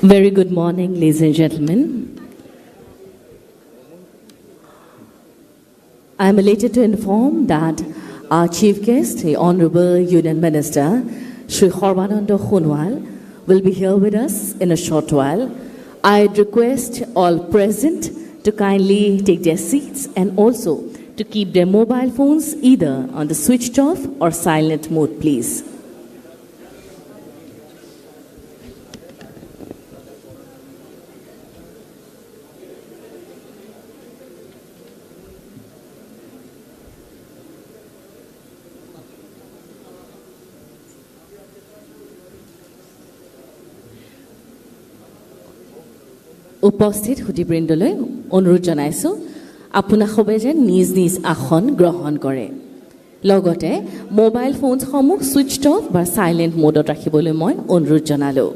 Very good morning, ladies and gentlemen. I am elated to inform that our chief guest, the Honorable Union Minister, Shri Horbananda Khunwal, will be here with us in a short while. I'd request all present to kindly take their seats and also to keep their mobile phones either on the switched off or silent mode, please. উপস্থিত সুধীবৃন্দলৈ অনুৰোধ জনাইছোঁ আপোনালোকে যেন নিজ নিজ আসন গ্ৰহণ কৰে লগতে মোবাইল ফোনসমূহ সুইচড অফ বা সাইলেন্ট মোডত ৰাখিবলৈ মই অনুৰোধ জনালোঁ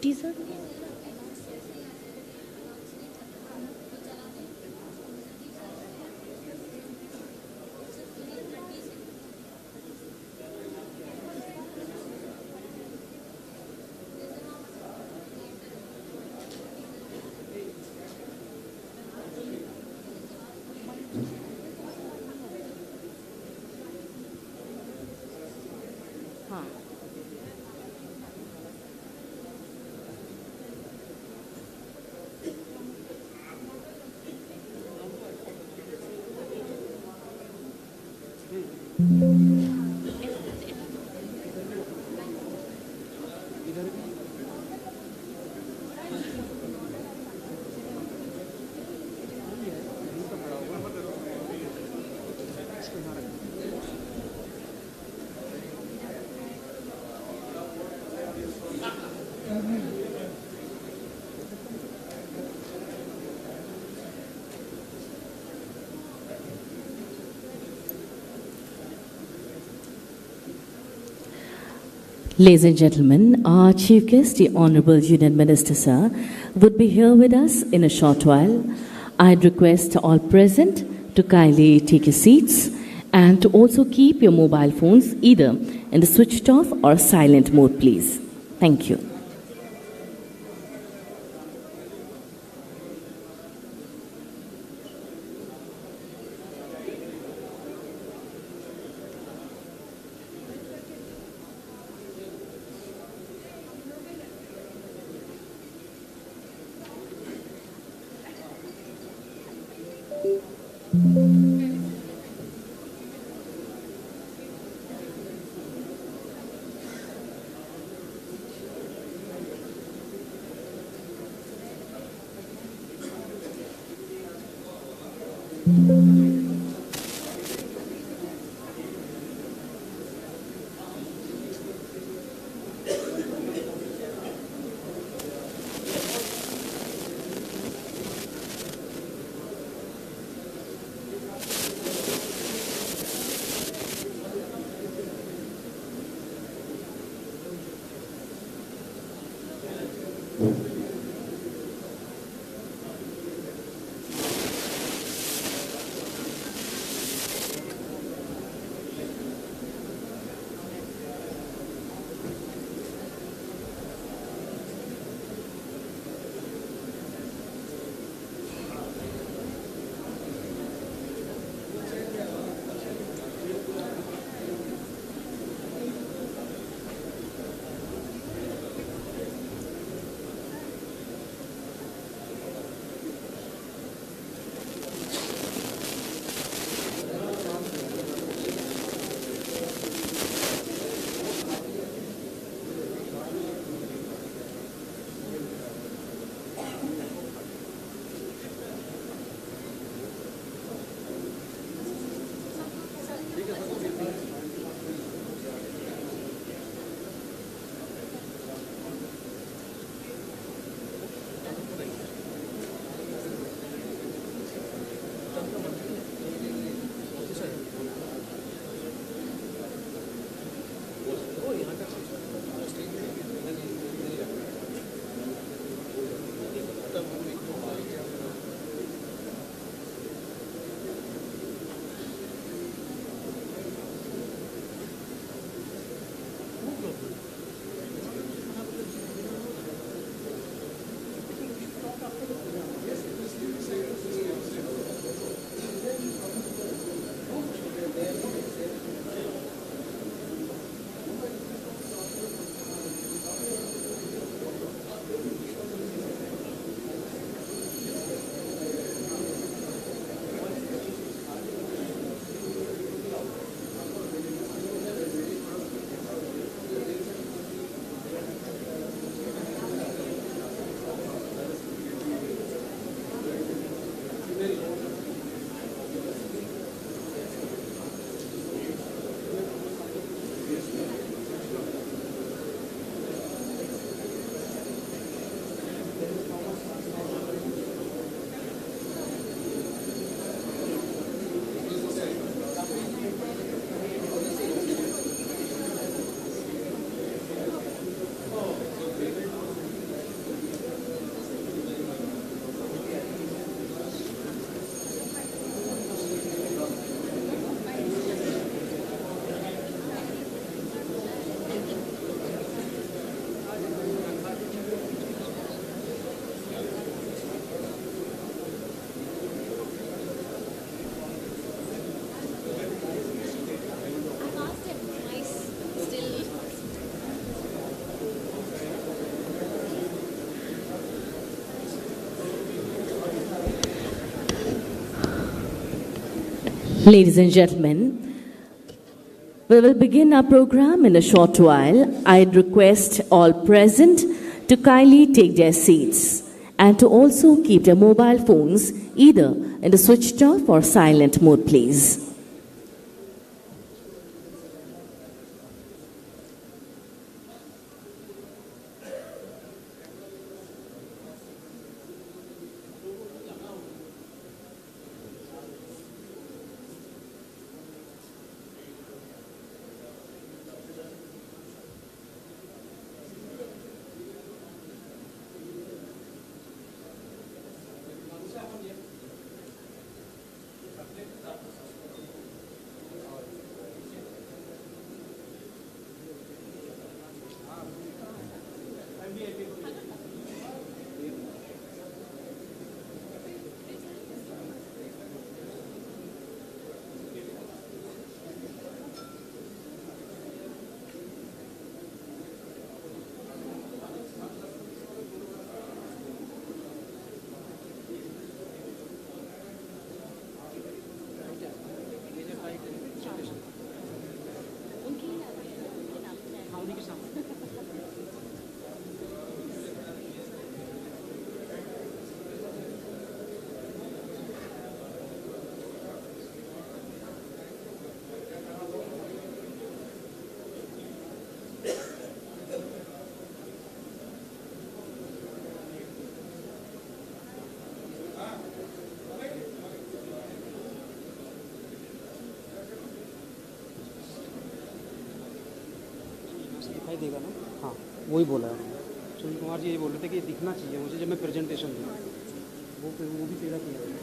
Teaser? Ladies and gentlemen, our chief guest, the Honorable Union Minister, sir, would be here with us in a short while. I'd request all present to kindly take your seats and to also keep your mobile phones either in the switched off or silent mode, please. Thank you. Ladies and gentlemen, we will begin our program in a short while. I'd request all present to kindly take their seats and to also keep their mobile phones either in the switched off or silent mode, please. दिखाई देगा ना। हाँ, वही बोला है सुनील कुमार जी। ये बोल रहे थे कि दिखना चाहिए मुझे जब मैं प्रेजेंटेशन दूँ। वो भी तेरा किया है।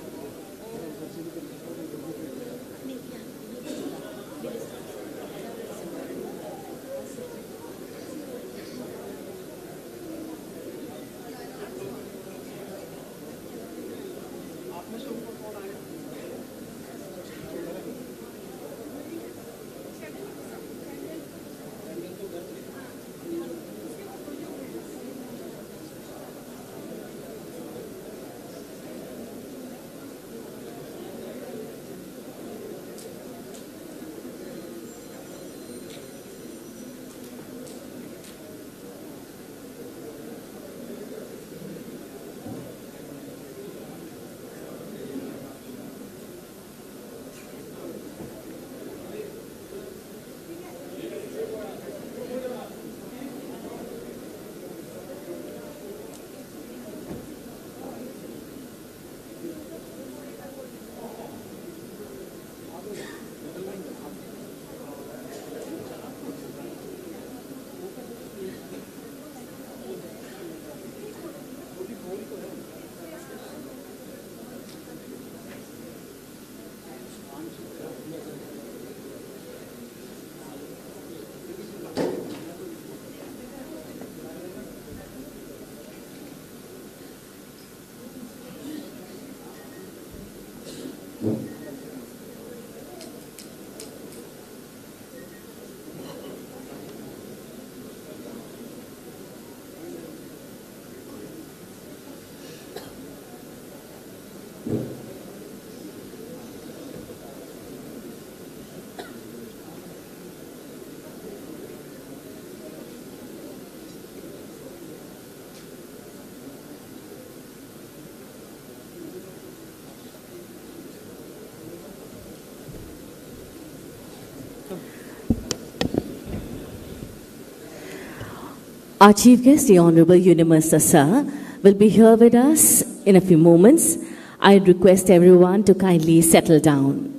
Our chief guest, the Honorable Union Minister Sir, will be here with us in a few moments. I request everyone to kindly settle down.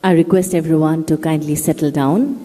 I request everyone to kindly settle down.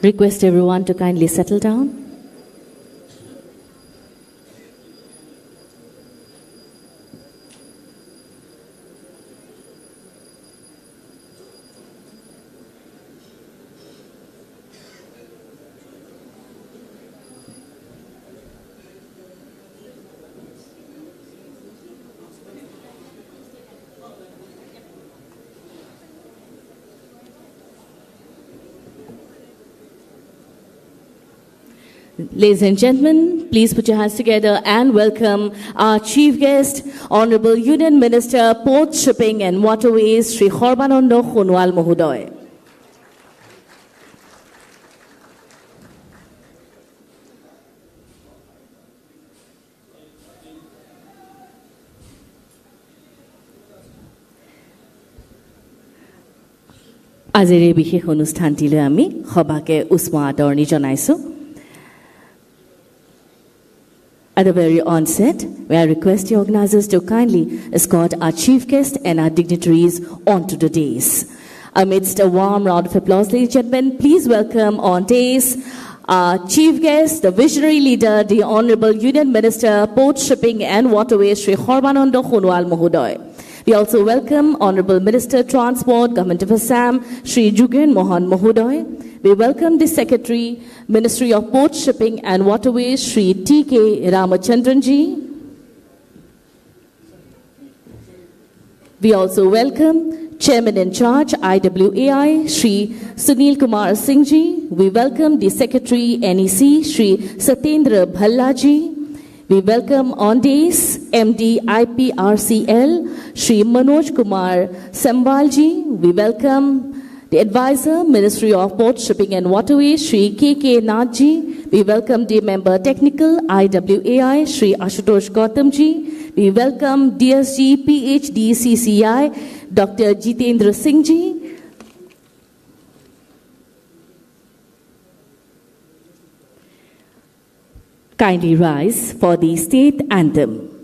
Request everyone to kindly settle down. Ladies and gentlemen, please put your hands together and welcome our chief guest, Honorable Union Minister, Port, Shipping and Waterways, Shri Horbanando Khunwal Mohodoy. আজিৰ এই বিশেষ অনুষ্ঠানটিলৈ আমি সবাকে উষ্ম আদৰণি জনাইছো। At the very onset, may I request the organizers to kindly escort our chief guest and our dignitaries onto the dais. Amidst a warm round of applause, ladies and gentlemen, please welcome on dais our chief guest, the visionary leader, the Honorable Union Minister, Port, Shipping and Waterways, Shri Horbanando Khunwal Mohodoy. We also welcome Honorable Minister, Transport, Government of Assam, Shri Jugen Mohan Mohodoy. We welcome the Secretary, Ministry of Port, Shipping and Waterways, Shri T.K. Ramachandranji. We also welcome Chairman in Charge, IWAI, Shri Sunil Kumar Singhji. We welcome the Secretary, NEC, Shri Satyendra Bhallaji. We welcome on dais MD IPRCL, Shri Manoj Kumar Sambalji. We welcome the Advisor, Ministry of Port, Shipping and Waterways, Shri K.K. Nathji. We welcome the Member Technical, IWAI, Shri Ashutosh Gautamji. We welcome DSG, PhD, CCI, Dr. Jitendra Singhji. Kindly rise for the state anthem.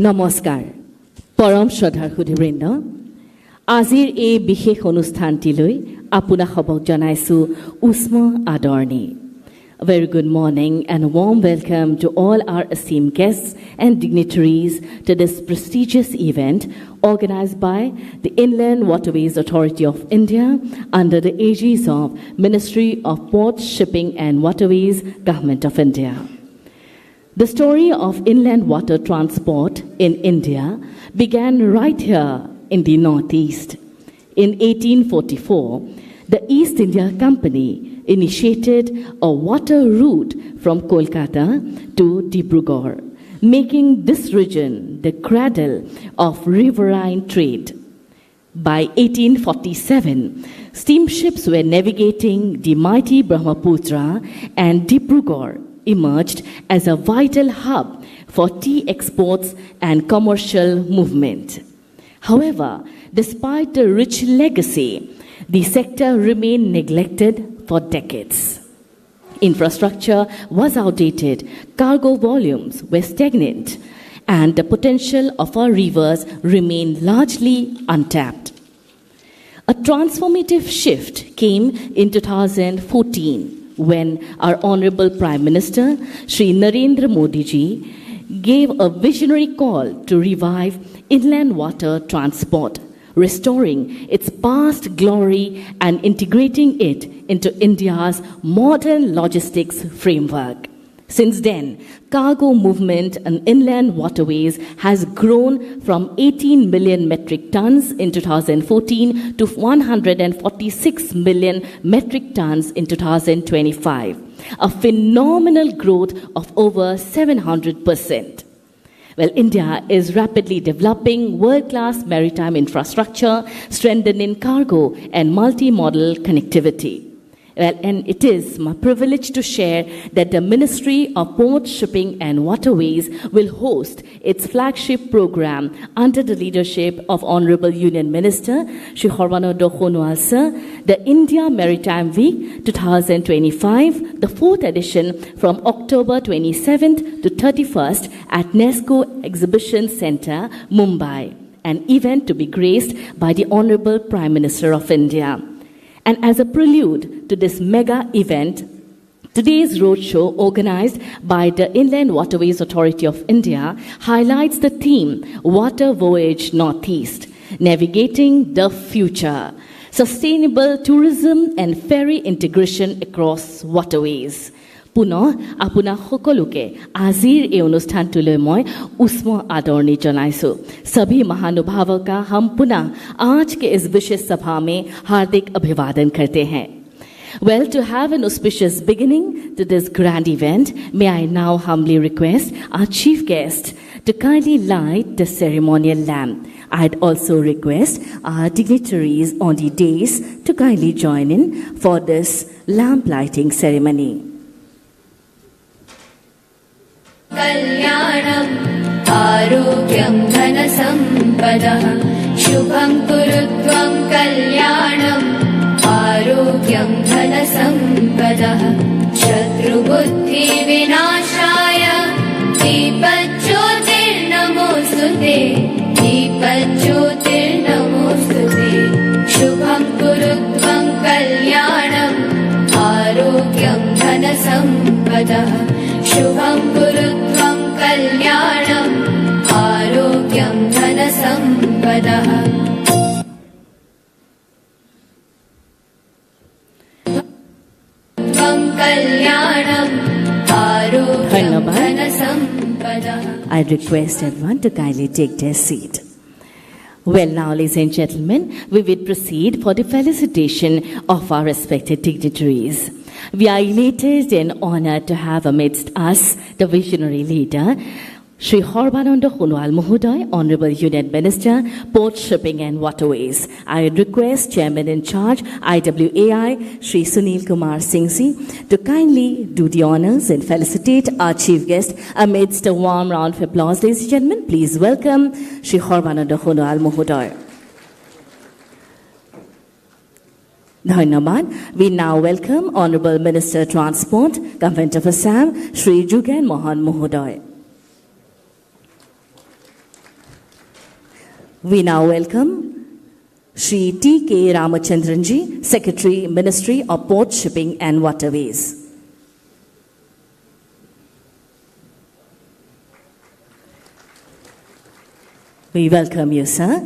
নমস্কাৰ পৰম শ্ৰদ্ধাৰ সুধীবৃন্দ আজিৰ এই বিশেষ অনুষ্ঠানটিলৈ আপোনাক জনাইছো উষ্ম আদৰণি A very good morning and a warm welcome to all our esteemed guests and dignitaries to this prestigious event organized by the Inland Waterways Authority of India under the aegis of Ministry of Port, Shipping and Waterways, Government of India. The story of inland water transport in India began right here in the Northeast. In 1844, the East India Company initiated a water route from Kolkata to Dibrugarh, making this region the cradle of riverine trade. By 1847, steamships were navigating the mighty Brahmaputra, and Dibrugarh emerged as a vital hub for tea exports and commercial movement. However, despite the rich legacy, the sector remained neglected for decades. Infrastructure was outdated, cargo volumes were stagnant, and the potential of our rivers remain largely untapped. A transformative shift came in 2014 when our Honorable Prime Minister, Shri Narendra Modi ji, gave a visionary call to revive inland water transport, restoring its past glory and integrating it into India's modern logistics framework. Since then, cargo movement on inland waterways has grown from 18 million metric tons in 2014 to 146 million metric tons in 2025, a phenomenal growth of over 700%. Well, India is rapidly developing world-class maritime infrastructure, strengthening cargo and multimodal connectivity. Well, and it is my privilege to share that the Ministry of Ports, Shipping and Waterways will host its flagship program under the leadership of Honorable Union Minister Shri Horbanando Khonwal Sir, the India Maritime Week 2025, the fourth edition from October 27th to 31st at NESCO Exhibition Centre, Mumbai, an event to be graced by the Honorable Prime Minister of India. And as a prelude to this mega event, today's roadshow, organized by the Inland Waterways Authority of India, highlights the theme Water Voyage Northeast, Navigating the Future, Sustainable Tourism and Ferry Integration Across Waterways. পুনঃ আপোনাক সকলোকে আজিৰ এই অনুষ্ঠানটোলৈ মই উষ্ম आदरणी জনাইছো। सभी महानुभावों का हम पुनः आज के इस विशेष सभा में हार्दिक अभिवादन करते हैं। Well, to have an auspicious beginning to this grand event, may I now humbly request our chief guest to kindly light the ceremonial lamp. I'd also request our dignitaries on the dais to kindly join in for this lamp lighting ceremony. कल्याणम् आरोग्यं धनसम्पदः शुभं कुरुत्वं कल्याणम् आरोग्यं धनसम्पदः शत्रुबुद्धिविनाशाय दीपज्योतिर्नमोऽस्तुते दीपज्योतिर्नमोऽस्तुते शुभं कुरुत्वं कल्याणम् आरोग्यं धनसम्पदः शुभं कुरुत्वं कल्याणम् आरोग्यं धनसम्पदः त्वं कल्याणम् आरोग्यं धनसम्पदः. I request everyone to kindly take their seat. Well, now, ladies and gentlemen, we will proceed for the felicitation of our respected dignitaries. We are elated and honored to have amidst us the visionary leader, Shri Horbanando Khonwal Mahoday, Honorable Union Minister, Port, Shipping and Waterways. I request Chairman in Charge, IWAI, Shri Sunil Kumar Singh Ji, to kindly do the honors and felicitate our chief guest amidst a warm round of applause. Ladies and gentlemen, please welcome Shri Horbanando Khonwal Mahoday. Dhanyabad. We now welcome Honorable Minister Transport, Government of Assam, Shri Jugan Mohan Mahoday. We now welcome Shri T.K. Ramachandranji, Secretary, Ministry of Port, Shipping and Waterways. We welcome you, sir.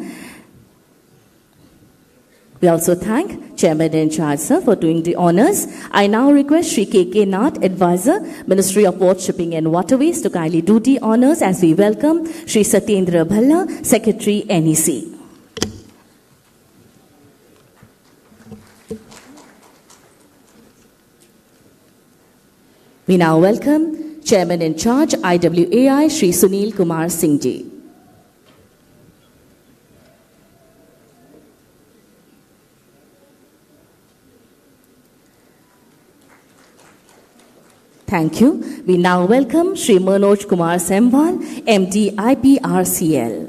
We also thank Chairman in Charge, sir, for doing the honors. I now request Shri K.K. Nath, Advisor, Ministry of Port, Shipping and Waterways, to kindly do the honors as we welcome Shri Satyendra Bhalla, Secretary, NEC. We now welcome Chairman in Charge, IWAI, Shri Sunil Kumar Singh Ji. Thank you. We now welcome Shri Manoj Kumar Semwal, MD IPRCL.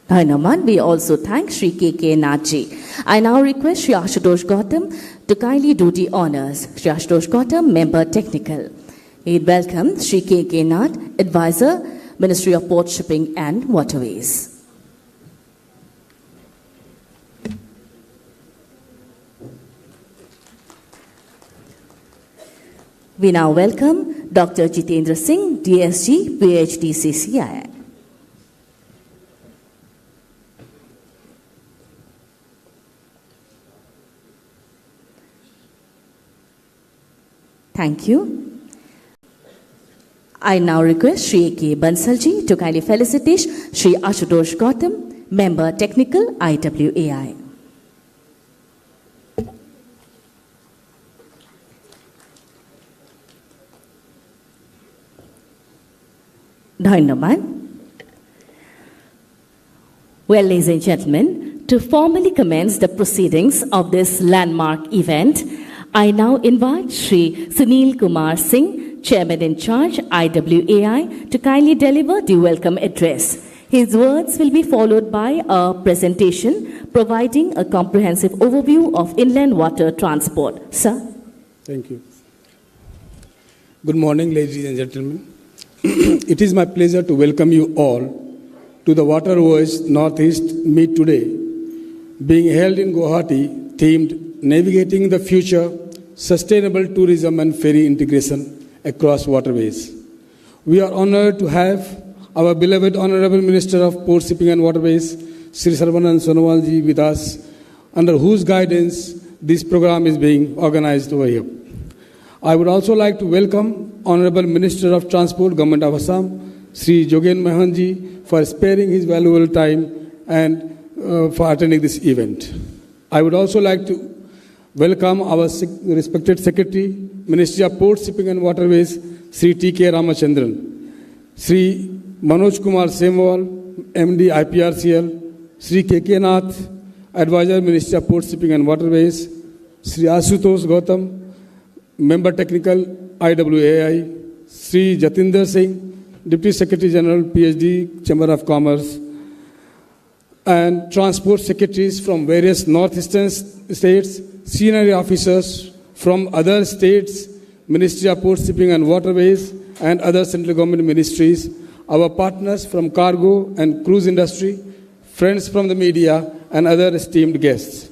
Dhanaman, we also thank Sri K.K. Naji. I now request Sri Ashutosh Gautam to kindly do the honors. Sri Ashutosh Gautam, Member Technical. He'd welcome Sri K.K. Nath, Advisor, Ministry of Port Shipping and Waterways. We now welcome Dr. Jitendra Singh, DSG, PhD, CCI. Thank you. I now request Sri A.K. Bansalji to kindly felicitate Sri Ashutosh Gautam, Member Technical, IWAI. Dhanaman. Well, ladies and gentlemen, to formally commence the proceedings of this landmark event, I now invite Sri Sunil Kumar Singh, Chairman in Charge, IWAI, to kindly deliver the welcome address. His words will be followed by a presentation providing a comprehensive overview of inland water transport. Sir. Thank you. Good morning, ladies and gentlemen. It is my pleasure to welcome you all to the Water Voyage Northeast Meet today, being held in Guwahati, themed Navigating the Future, Sustainable Tourism and Ferry Integration Across Waterways. We are honored to have our beloved Honorable Minister of Port Shipping and Waterways, Sri Sarvanand Sonowalji, with us, under whose guidance this program is being organized over here. I would also like to welcome Honorable Minister of Transport, Government of Assam, Sri Jogen Mohanji, for sparing his valuable time and for attending this event. I would also like to welcome our respected Secretary, Ministry of Port Shipping and Waterways, Sri T.K. Ramachandran, Sri Manoj Kumar Semwal, MD IPRCL, Sri K.K. Nath, Advisor, Ministry of Port Shipping and Waterways, Sri Ashutosh Gautam, Member Technical, IWAI, Sri Jatinder Singh, Deputy Secretary General, PhD, Chamber of Commerce, and Transport Secretaries from various northeastern states, senior officers from other states, Ministry of Port Shipping and Waterways, and other central government ministries, our partners from cargo and cruise industry, friends from the media, and other esteemed guests.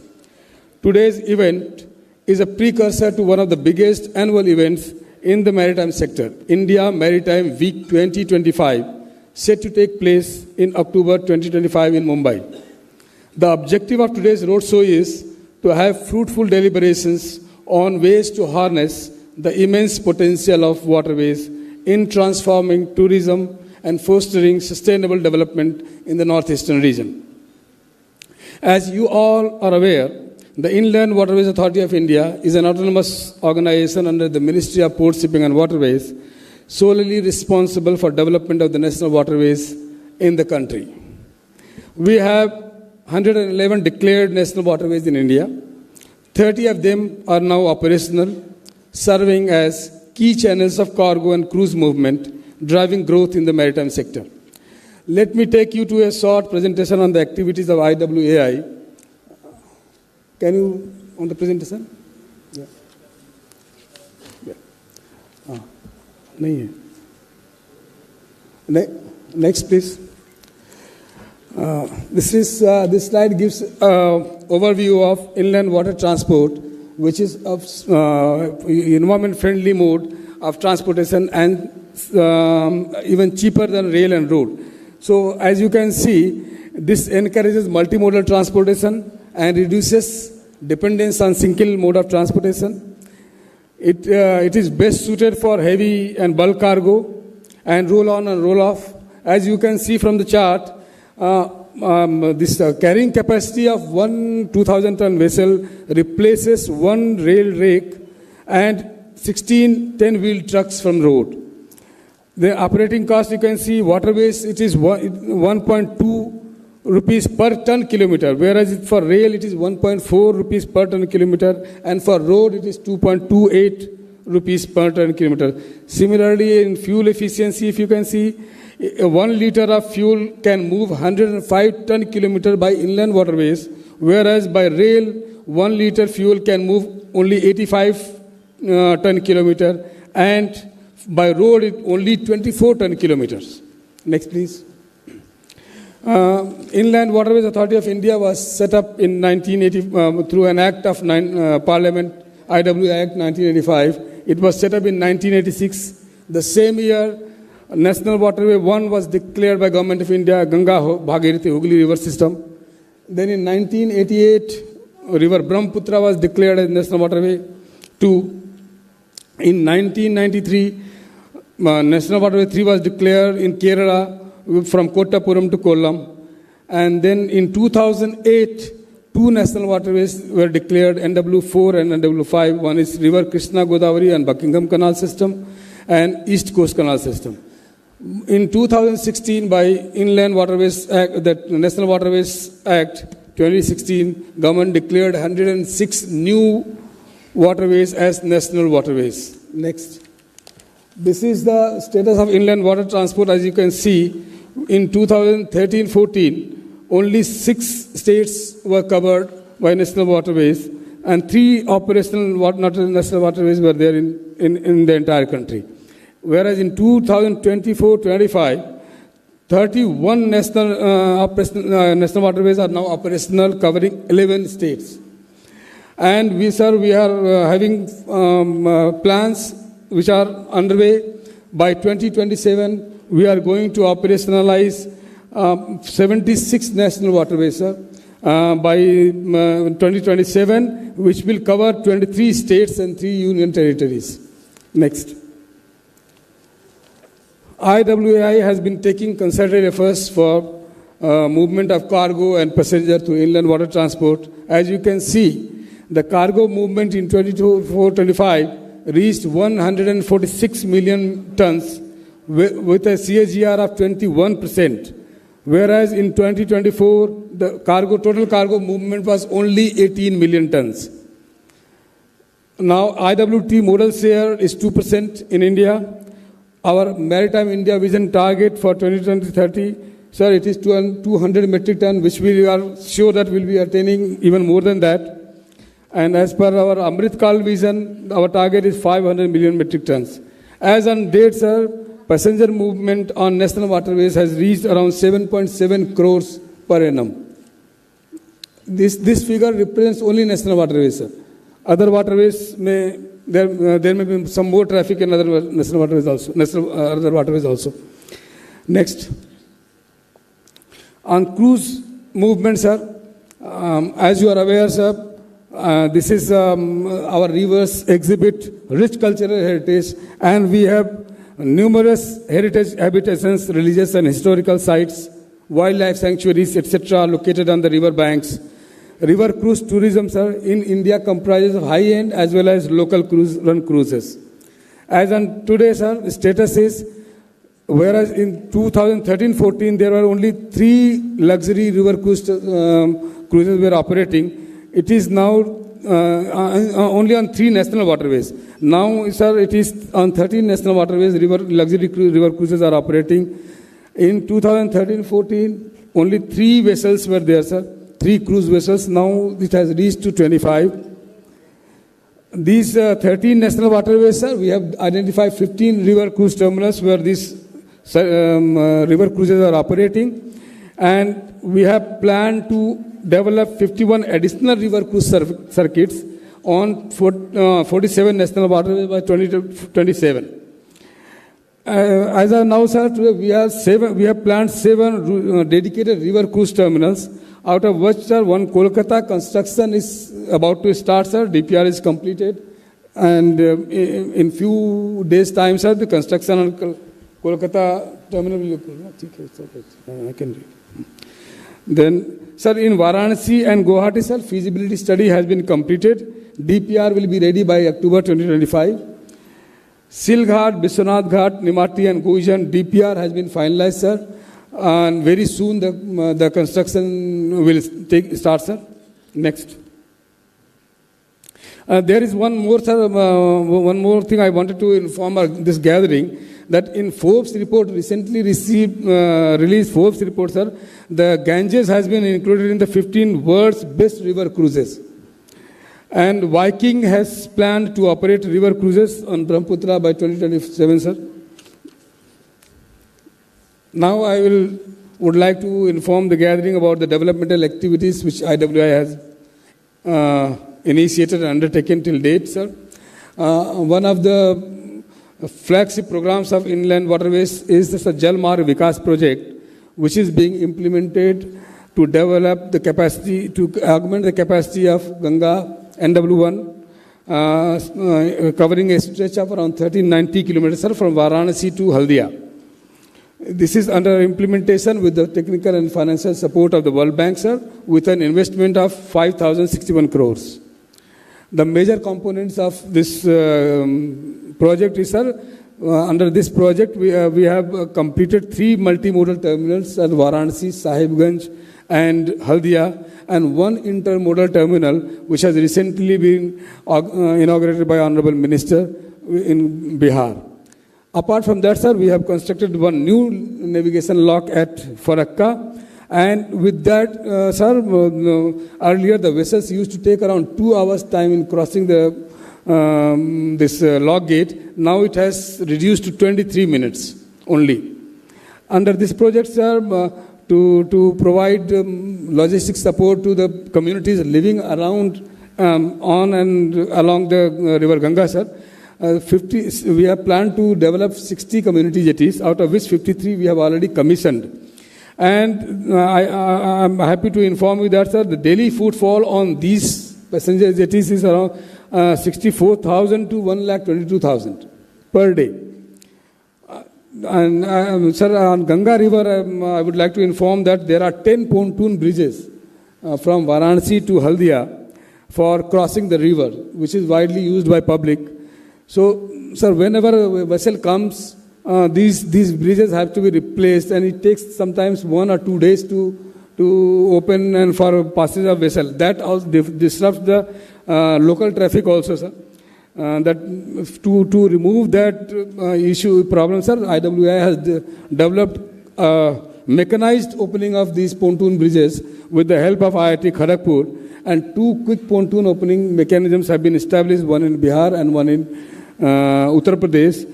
Today's event is a precursor to one of the biggest annual events in the maritime sector, India Maritime Week 2025, set to take place in October 2025 in Mumbai. The objective of today's roadshow is to have fruitful deliberations on ways to harness the immense potential of waterways in transforming tourism and fostering sustainable development in the northeastern region. As you all are aware, the Inland Waterways Authority of India is an autonomous organization under the Ministry of Port Shipping and Waterways, solely responsible for development of the national waterways in the country. We have 111 declared national waterways in India. 30 of them are now operational, serving as key channels of cargo and cruise movement, driving growth in the maritime sector. Let me take you to a short presentation on the activities of IWAI. Can you, on the presentation? Yeah. Yeah. Next, please. This slide gives overview of inland water transport, which is of environment-friendly mode of transportation and even cheaper than rail and road. So, as you can see, this encourages multimodal transportation and reduces dependence on single mode of transportation. It is best suited for heavy and bulk cargo and roll-on and roll-off. As you can see from the chart, this carrying capacity of one 2,000-ton vessel replaces one rail rake and 16 10-wheel trucks from road. The operating cost, you can see, waterways, it is 1.2 rupees per ton kilometer, whereas for rail it is 1.4 rupees per ton kilometer, and for road it is 2.28 rupees per ton kilometer. Similarly, in fuel efficiency, if you can see, 1 liter of fuel can move 105 ton kilometer by inland waterways, whereas by rail, 1 liter fuel can move only 85 ton kilometer, and by road, it only 24 ton kilometers. Next, please. Inland Waterways Authority of India was set up in 1980 through an act of Parliament, IW Act 1985. It was set up in 1986. The same year, National Waterway 1 was declared by Government of India, Ganga Bhagirathi Hooghly River System. Then in 1988, River Brahmaputra was declared as National Waterway 2. In 1993, National Waterway 3 was declared in Kerala from Kottapuram to Kollam. And then in 2008, 2 national waterways were declared, NW4 and NW5. One is River Krishna Godavari and Buckingham Canal System, and East Coast Canal System. In 2016, by Inland Waterways Act, the National Waterways Act 2016, government declared 106 new waterways as national waterways. Next. This is the status of inland water transport. As you can see, in 2013-14, only 6 states were covered by national waterways, and 3 operational national waterways were there in the entire country. Whereas in 2024-25, 31 national waterways are now operational, covering 11 states. And we are having plans which are underway. By 2027, we are going to operationalize 76 national waterways, sir. By 2027, which will cover 23 states and 3 union territories. Next. IWAI has been taking concerted efforts for movement of cargo and passenger through inland water transport. As you can see, the cargo movement in 24-25 reached 146 million tons with a CAGR of 21%, whereas in 2024, the total cargo movement was only 18 million tons. Now, IWT modal share is 2% in India. Our Maritime India Vision target for 2030, sir, it is 200 metric ton, which we are sure that we'll be attaining even more than that. And as per our Amrit Kal vision, our target is 500 million metric tons. As on date, sir, passenger movement on national waterways has reached around 7.7 crores per annum. This figure represents only national waterways, sir. Other waterways there may be some more traffic in other national waterways also. Other waterways also. Next, on cruise movement, sir. As you are aware, sir, this is our rivers exhibit rich cultural heritage, and we have numerous heritage habitations, religious and historical sites, wildlife sanctuaries, etc., located on the river banks. River cruise tourism, sir, in India comprises of high-end as well as local cruises. As on today, sir, the status is, whereas in 2013-14 there were only 3 luxury river cruises were operating, it is now only on 3 national waterways. Now, sir, it is on 13 national waterways luxury river cruises are operating. In 2013-14, only 3 vessels were there, sir. 3 cruise vessels. Now it has reached to 25. These 13 national waterways, sir, we have identified 15 river cruise terminals where these river cruises are operating. And we have planned to develop 51 additional river cruise circuits on 47 national waterways by 2027. As of now, sir, today we have planned 7 dedicated river cruise terminals, out of which, sir, one Kolkata construction is about to start, sir. DPR is completed. And in few days' time, sir, the construction on Kolkata terminal will I can read. Then, sir, in Varanasi and Guwahati, sir, feasibility study has been completed. DPR will be ready by October 2025. Silghat, Biswanath Ghat, Nimati and Guijan, DPR has been finalized, sir. And very soon the construction will start, sir. Next. There is one more, sir, one more thing I wanted to inform this gathering, that in Forbes report, recently released Forbes report, sir, the Ganges has been included in the 15 world's best river cruises. And Viking has planned to operate river cruises on Brahmaputra by 2027, sir. Now I would like to inform the gathering about the developmental activities which IWI has initiated and undertaken till date, sir. One of the flagship programs of inland waterways is the Jal Marg Vikas project, which is being implemented to develop the capacity, to augment the capacity of Ganga NW1, covering a stretch of around 1390 kilometers, sir, from Varanasi to Haldia. This is under implementation with the technical and financial support of the World Bank, sir, with an investment of 5,061 crores. The major components of this project is, sir, under this project we have completed 3 multimodal terminals at Varanasi, Sahibganj and Haldia, and 1 intermodal terminal which has recently been inaugurated by Honorable Minister in Bihar. Apart from that, sir, we have constructed 1 new navigation lock at Farakka. And with that, sir, earlier the vessels used to take around 2 hours time in crossing this lock gate. Now it has reduced to 23 minutes only. Under this project, sir, to provide logistic support to the communities living around, on and along the river Ganga, sir, we have planned to develop 60 community jetties, out of which 53 we have already commissioned. And I'm happy to inform you that, sir, the daily footfall on these passenger jetties is around 64,000 to 1,22,000 per day. Sir, on Ganga River, I would like to inform that there are 10 pontoon bridges from Varanasi to Haldia for crossing the river, which is widely used by public. So, sir, whenever a vessel comes, these bridges have to be replaced, and it takes sometimes 1 or 2 days to open and for passage of vessel. That also disrupts the local traffic also, sir. That to remove that problem, sir, IWI has developed mechanized opening of these pontoon bridges with the help of IIT Kharagpur, and 2 quick pontoon opening mechanisms have been established, one in Bihar and one in Uttar Pradesh.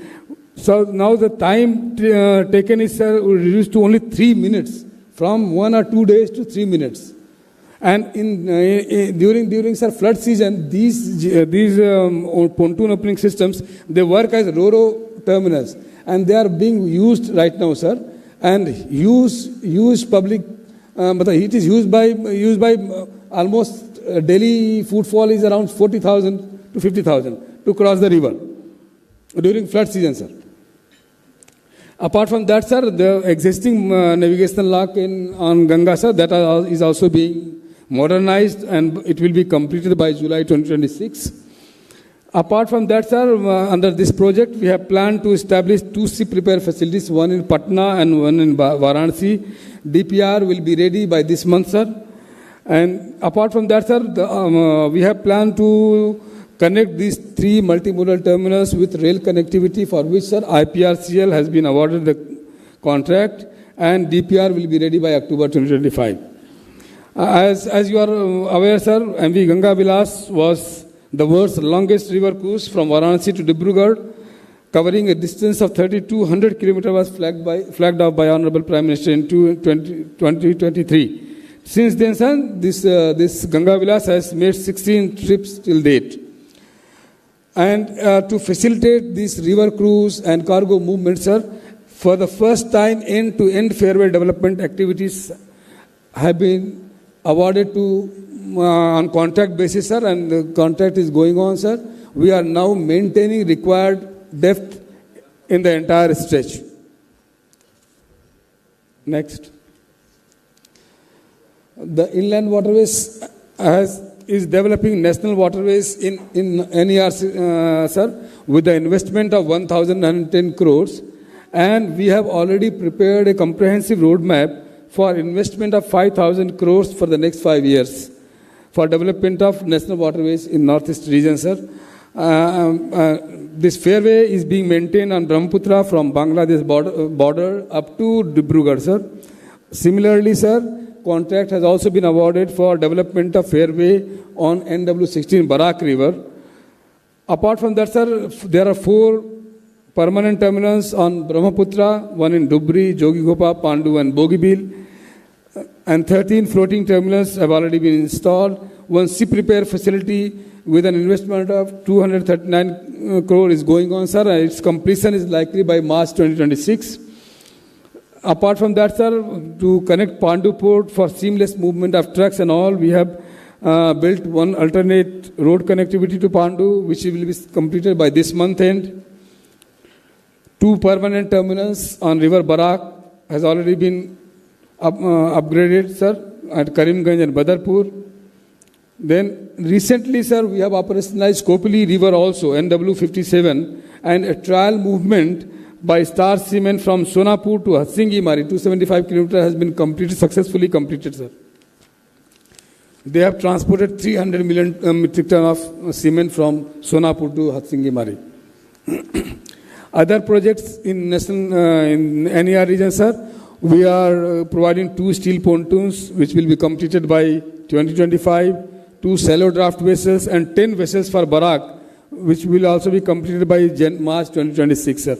So now the time taken is reduced to only 3 minutes, from 1 or 2 days to 3 minutes. And during sir, flood season, these pontoon opening systems, they work as Ro-Ro terminals, and they are being used right now, sir. And use public, it is used by almost daily footfall is around 40,000 to 50,000 to cross the river during flood season, sir. Apart from that, sir, the existing navigational lock on Ganga, sir, that is also being modernized, and it will be completed by July 2026. Apart from that, sir, under this project, we have planned to establish 2 ship repair facilities, one in Patna and one in Varanasi. DPR will be ready by this month, sir. And apart from that, sir, we have planned to connect these 3 multimodal terminals with rail connectivity, for which, sir, IPRCL has been awarded the contract, and DPR will be ready by October 2025. As you are aware, sir, MV Ganga Vilas was the world's longest river cruise from Varanasi to Dibrugarh, covering a distance of 3,200 kilometers, was flagged off by Honorable Prime Minister in 2023. Since then, sir, this Ganga Vilas has made 16 trips till date. And to facilitate this river cruise and cargo movement, sir, for the first time, end-to-end fairway development activities have been awarded to on contract basis, sir, and the contract is going on, sir. We are now maintaining required depth in the entire stretch. Next. The Inland Waterways is developing national waterways in NER, sir, with the investment of 1,110 crores, and we have already prepared a comprehensive roadmap for investment of 5,000 crores for the next 5 years for development of national waterways in Northeast region, sir. This fairway is being maintained on Brahmaputra from Bangladesh border up to Dibrugarh, sir. Similarly, sir, contract has also been awarded for development of fairway on NW16 Barak River. Apart from that, sir, there are 4 permanent terminals on Brahmaputra, one in Dubri, Jogigopa, Pandu and Bogibeel, and 13 floating terminals have already been installed. One ship repair facility with an investment of 239 crore is going on, sir. Its completion is likely by March 2026. Apart from that, sir, to connect Pandu port for seamless movement of trucks and all, we have built one alternate road connectivity to Pandu, which will be completed by this month end. 2 permanent terminals on River Barak has already been upgraded, sir, at Karimganj and Badarpur. Then recently, sir, we have operationalized Kopili River also, NW57, and a trial movement by Star Cement from Sonapur to Hatsingimari, 275 kilometers, has been successfully completed, sir. They have transported 300 million metric ton of cement from Sonapur to Hatsingimari. Other projects in NER region, sir, we are providing 2 steel pontoons, which will be completed by 2025, 2 shallow draft vessels, and 10 vessels for Barak, which will also be completed by March 2026, sir.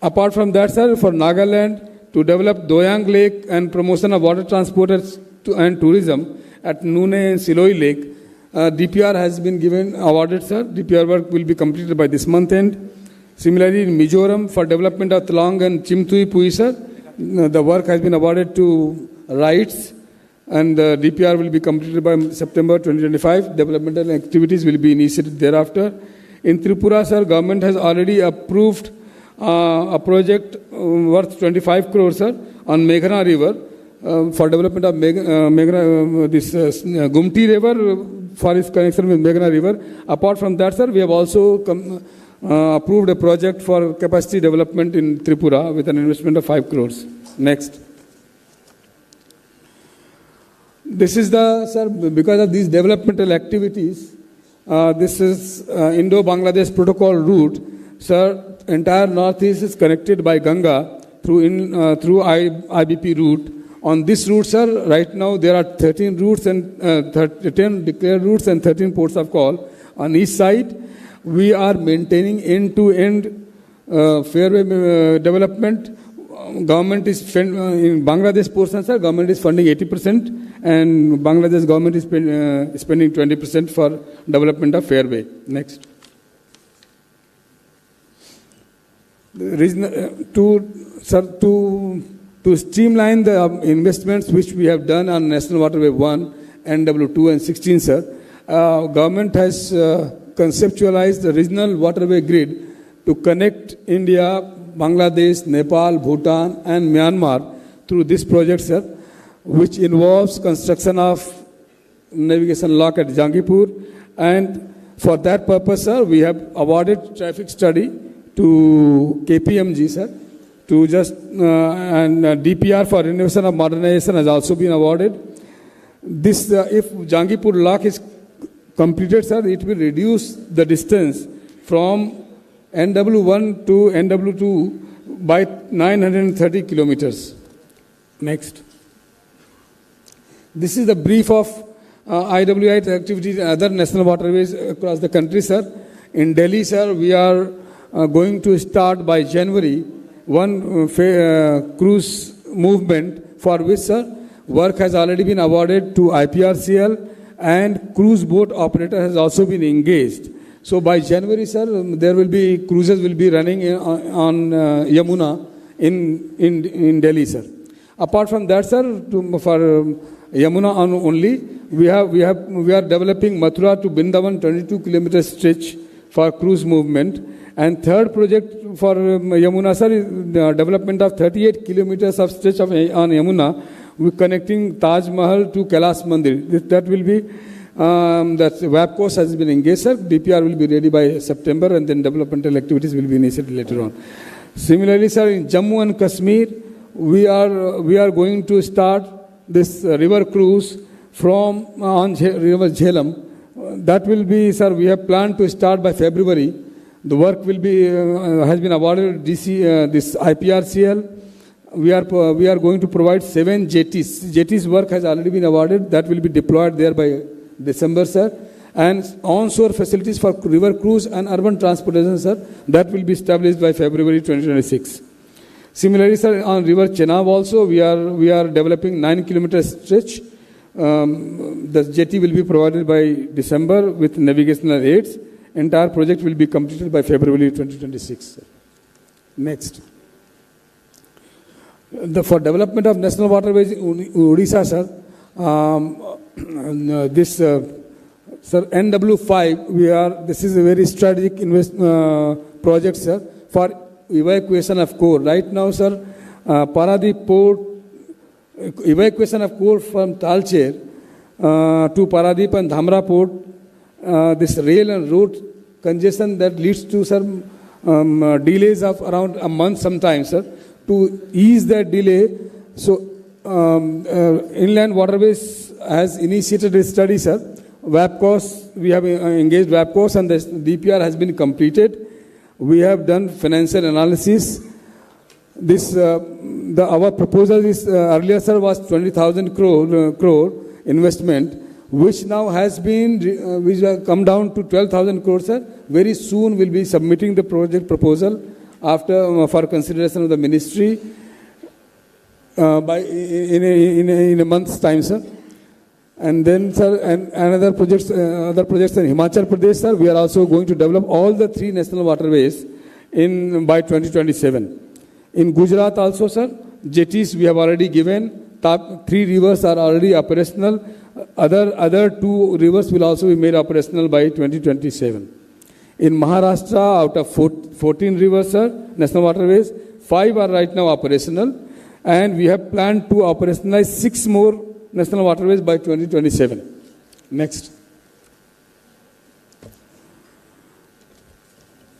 Apart from that, sir, for Nagaland, to develop Doyang Lake and promotion of water transport and tourism at Nune and Siloi Lake, DPR has been awarded, sir. DPR work will be completed by this month end. Similarly, in Mizoram, for development of Tlang and Chimtui Pui, sir, the work has been awarded to RITES, and the DPR will be completed by September 2025. Developmental activities will be initiated thereafter. In Tripura, sir, government has already approved a project worth 25 crores, sir, on Meghna River for development of Gumti River for its connection with Meghna River. Apart from that, sir, we have also approved a project for capacity development in Tripura with an investment of 5 crores. Next. This is sir, because of these developmental activities, this is Indo-Bangladesh protocol route. Sir, entire northeast is connected by Ganga through IBP route. On this route, sir, right now there are 13 routes and 10 declared routes and 13 ports of call. On each side, we are maintaining end-to-end fairway development. Government is in Bangladesh portion, sir, government is funding 80%, and Bangladesh government is spending 20% for development of fairway. Next. To streamline the investments which we have done on National Waterway 1, NW2 and 16, sir, government has conceptualized the regional waterway grid to connect India, Bangladesh, Nepal, Bhutan and Myanmar through this project, sir, which involves construction of navigation lock at Jangipur. And for that purpose, sir, we have awarded traffic study to KPMG, sir, to and DPR for renovation of modernization has also been awarded. This, if Jangipur lock is completed, sir, it will reduce the distance from NW1 to NW2 by 930 kilometers. Next. This is the brief of IWI activities and other national waterways across the country, sir. In Delhi, sir, we are going to start by January one cruise movement for which, sir, work has already been awarded to IPRCL and cruise boat operator has also been engaged. So by January, sir, there will be cruises will be running on Yamuna in Delhi, sir. Apart from that, sir, for Yamuna only, we are developing Mathura to Bindavan 22 kilometer stretch for cruise movement. And third project for Yamuna, sir, is the development of 38 kilometers of stretch on Yamuna, connecting Taj Mahal to Kailash Mandir. That will be, that WAPCOS has been engaged, sir. DPR will be ready by September, and then developmental activities will be initiated later on. Similarly, sir, in Jammu and Kashmir, we are going to start this river cruise from on River Jhelum. that will be, sir, we have planned to start by February. The work will be, has been awarded this IPRCL. We are going to provide 7 jetties. Jetties work has already been awarded. That will be deployed there by December, sir. And onshore facilities for river cruise and urban transportation, sir, that will be established by February 2026. Similarly, sir, on River Chenab also, we are developing 9-kilometer stretch. The jetty will be provided by December with navigational aids. Entire project will be completed by February 2026. Sir. Next. For development of national waterways in Odisha, sir, sir, NW5, this is a very strategic project, sir, for evacuation of coal. Right now, sir, Paradip Port, evacuation of coal from Talcher to Paradip and Dhamra Port, this rail and road congestion that leads to some delays of around a month sometimes, sir. To ease that delay, so Inland Waterways has initiated a study, sir. WAPCOS, we have engaged WAPCOS and the DPR has been completed. We have done financial analysis. Our proposal is earlier, sir, was 20,000 crore investment, which now has been which has come down to 12,000 crore, sir. Very soon we'll be submitting the project proposal for consideration of the ministry in a month's time, sir. And then, sir, and other projects in Himachal Pradesh, sir, we are also going to develop all the 3 national waterways by 2027. In Gujarat also, sir, jetties we have already given. 3 rivers are already operational. Other 2 rivers will also be made operational by 2027. In Maharashtra, out of 14 rivers, sir, national waterways, 5 are right now operational. And we have planned to operationalize 6 more national waterways by 2027. Next.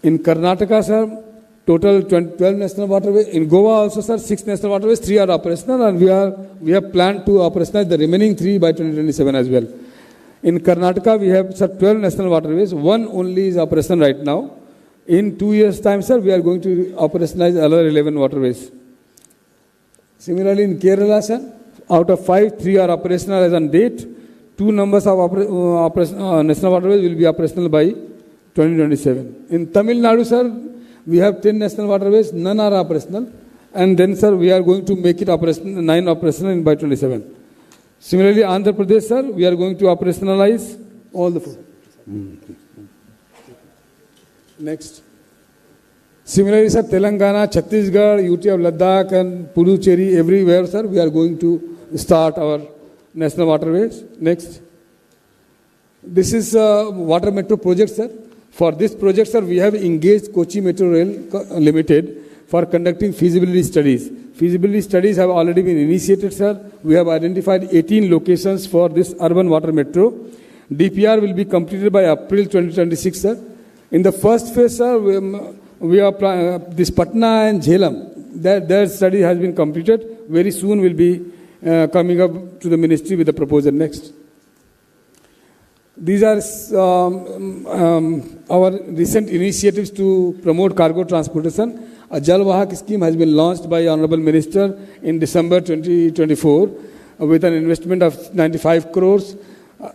In Karnataka, sir, total 12 national waterways. In Goa also, sir, 6 national waterways, 3 are operational, and we have planned to operationalize the remaining 3 by 2027 as well. In Karnataka, we have, sir, 12 national waterways. 1 only is operational right now. In 2 years' time, sir, we are going to operationalize another 11 waterways. Similarly, in Kerala, sir, out of 5, 3 are operational as on date. 2 numbers of national waterways will be operational by 2027. In Tamil Nadu, sir, we have 10 national waterways, none are operational. And then, sir, we are going to make it operational, 9 operational by 27. Similarly, Andhra Pradesh, sir, we are going to operationalize all the 4. Next. Similarly, sir, Telangana, Chhattisgarh, UT of Ladakh and Puducherry, everywhere, sir, we are going to start our national waterways. Next. This is a water metro project, sir. For this project, sir, we have engaged Kochi Metro Rail Limited for conducting feasibility studies. Feasibility studies have already been initiated, sir. We have identified 18 locations for this urban water metro. DPR will be completed by April 2026, sir. In the first phase, sir, we are this Patna and Jhelum, their study has been completed. Very soon we'll be coming up to the ministry with the proposal. Next. These are our recent initiatives to promote cargo transportation. A Jal Vahak scheme has been launched by Honorable Minister in December 2024 with an investment of 95 crores.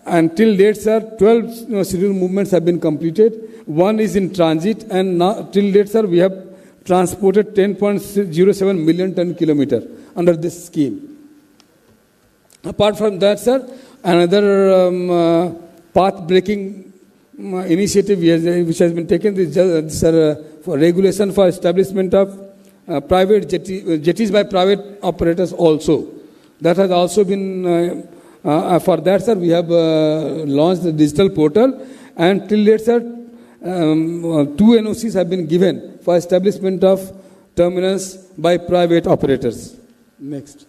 Until date, sir, 12 scheduled movements have been completed. 1 is in transit, and now, till date, sir, we have transported 10.07 million ton kilometer under this scheme. Apart from that, sir, another path-breaking initiative which has been taken is for regulation for establishment of private jetties by private operators also. That has also been, for that, sir, we have launched the digital portal, and till date, sir, 2 NOCs have been given for establishment of terminals by private operators. Next.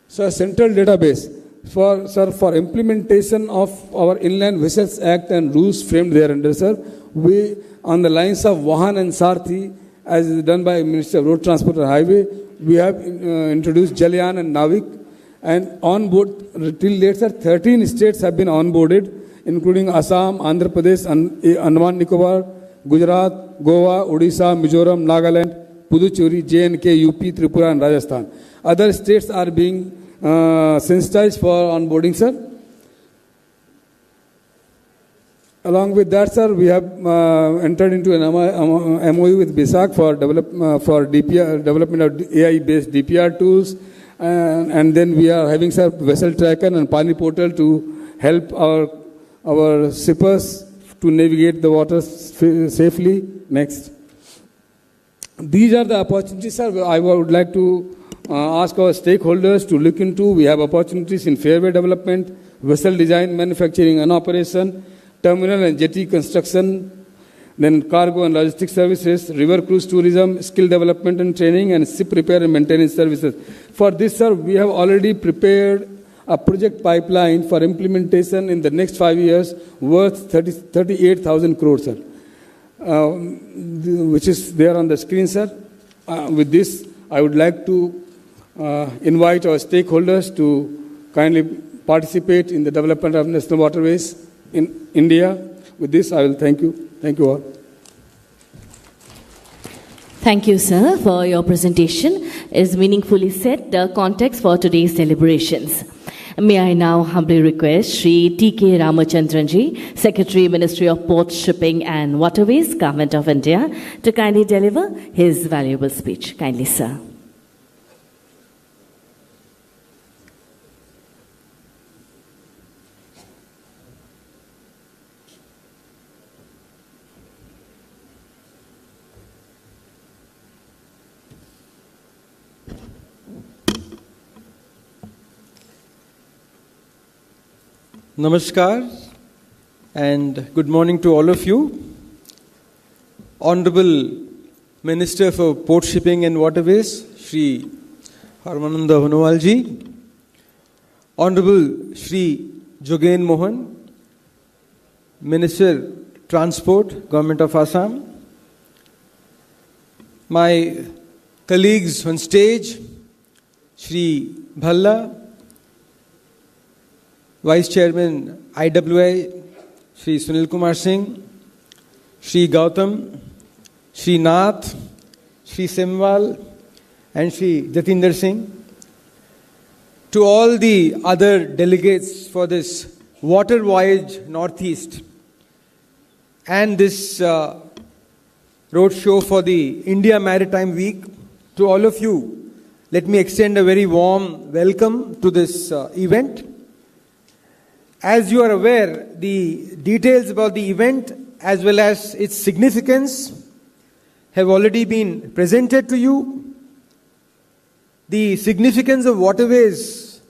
So, central database for implementation of our Inland Vessels Act and rules framed thereunder, sir, we, on the lines of Vahan and Sarthi, as done by Ministry of Road Transport and Highway, we have introduced Jalyan and Navik, And on board, till date, sir, 13 states have been onboarded, including Assam, Andhra Pradesh, Andaman Nicobar, Gujarat, Goa, Odisha, Mizoram, Nagaland, Puducherry, J&K, UP, Tripura, and Rajasthan. Other states are being sensitized for onboarding, sir. Along with that, sir, we have entered into an MOU with BISAC for development of AI-based DPR tools, and then we are having, sir, vessel tracker and Pani portal to help our shippers to navigate the waters safely. Next. These are the opportunities, sir, I would like to ask our stakeholders to look into. We have opportunities in fairway development, vessel design, manufacturing and operation, terminal and jetty construction, then cargo and logistics services, river cruise tourism, skill development and training, and ship repair and maintenance services. For this, sir, we have already prepared a project pipeline for implementation in the next 5 years worth 38,000 crores, sir, which is there on the screen, sir. With this, I would like to invite our stakeholders to kindly participate in the development of national waterways in India. With this, I will thank you. Thank you all. Thank you, sir, for your presentation. Is meaningfully set the context for today's deliberations. May I now humbly request Shri T.K. Ramachandranji, Secretary, Ministry of Ports, Shipping and Waterways, Government of India, to kindly deliver his valuable speech. Kindly, sir. Namaskar and good morning to all of you. Honorable Minister for Port Shipping and Waterways, Shri Harmananda Honowal ji, Honorable Shri Jogen Mohan, Minister Transport, Government of Assam, my colleagues on stage, Shri Bhalla, Vice Chairman IWI, Shri Sunil Kumar Singh, Shri Gautam, Shri Nath, Shri Simwal, and Shri Jatinder Singh. To all the other delegates for this Water Voyage Northeast and this road show for the India Maritime Week, to all of you, let me extend a very warm welcome to this event. As you are aware, the details about the event as well as its significance have already been presented to you. The significance of waterways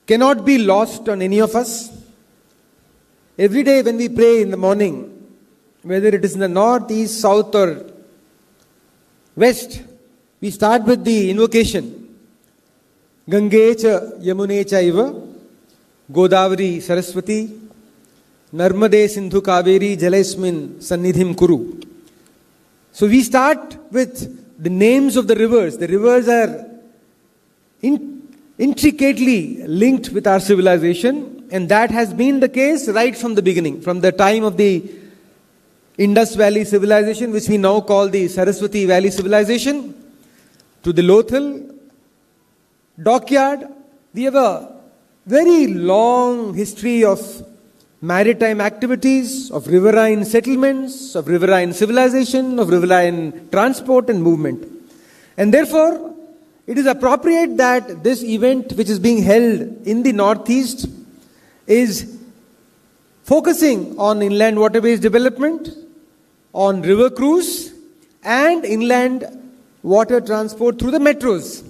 cannot be lost on any of us. Every day when we pray in the morning, whether it is in the north, east, south or west, we start with the invocation. Gange cha Yamune chaiva Godavari Saraswati Narmade Sindhu Kaveri Jalaismin Sannidhim Kuru. So we start with the names of the rivers. The rivers are intricately linked with our civilization, and that has been the case right from the beginning, from the time of the Indus Valley civilization, which we now call the Saraswati Valley civilization, to the Lothal dockyard. We have a very long history of maritime activities, of riverine settlements, of riverine civilization, of riverine transport and movement. And therefore, it is appropriate that this event, which is being held in the Northeast, is focusing on inland waterways development, on river cruise, and inland water transport through the metros.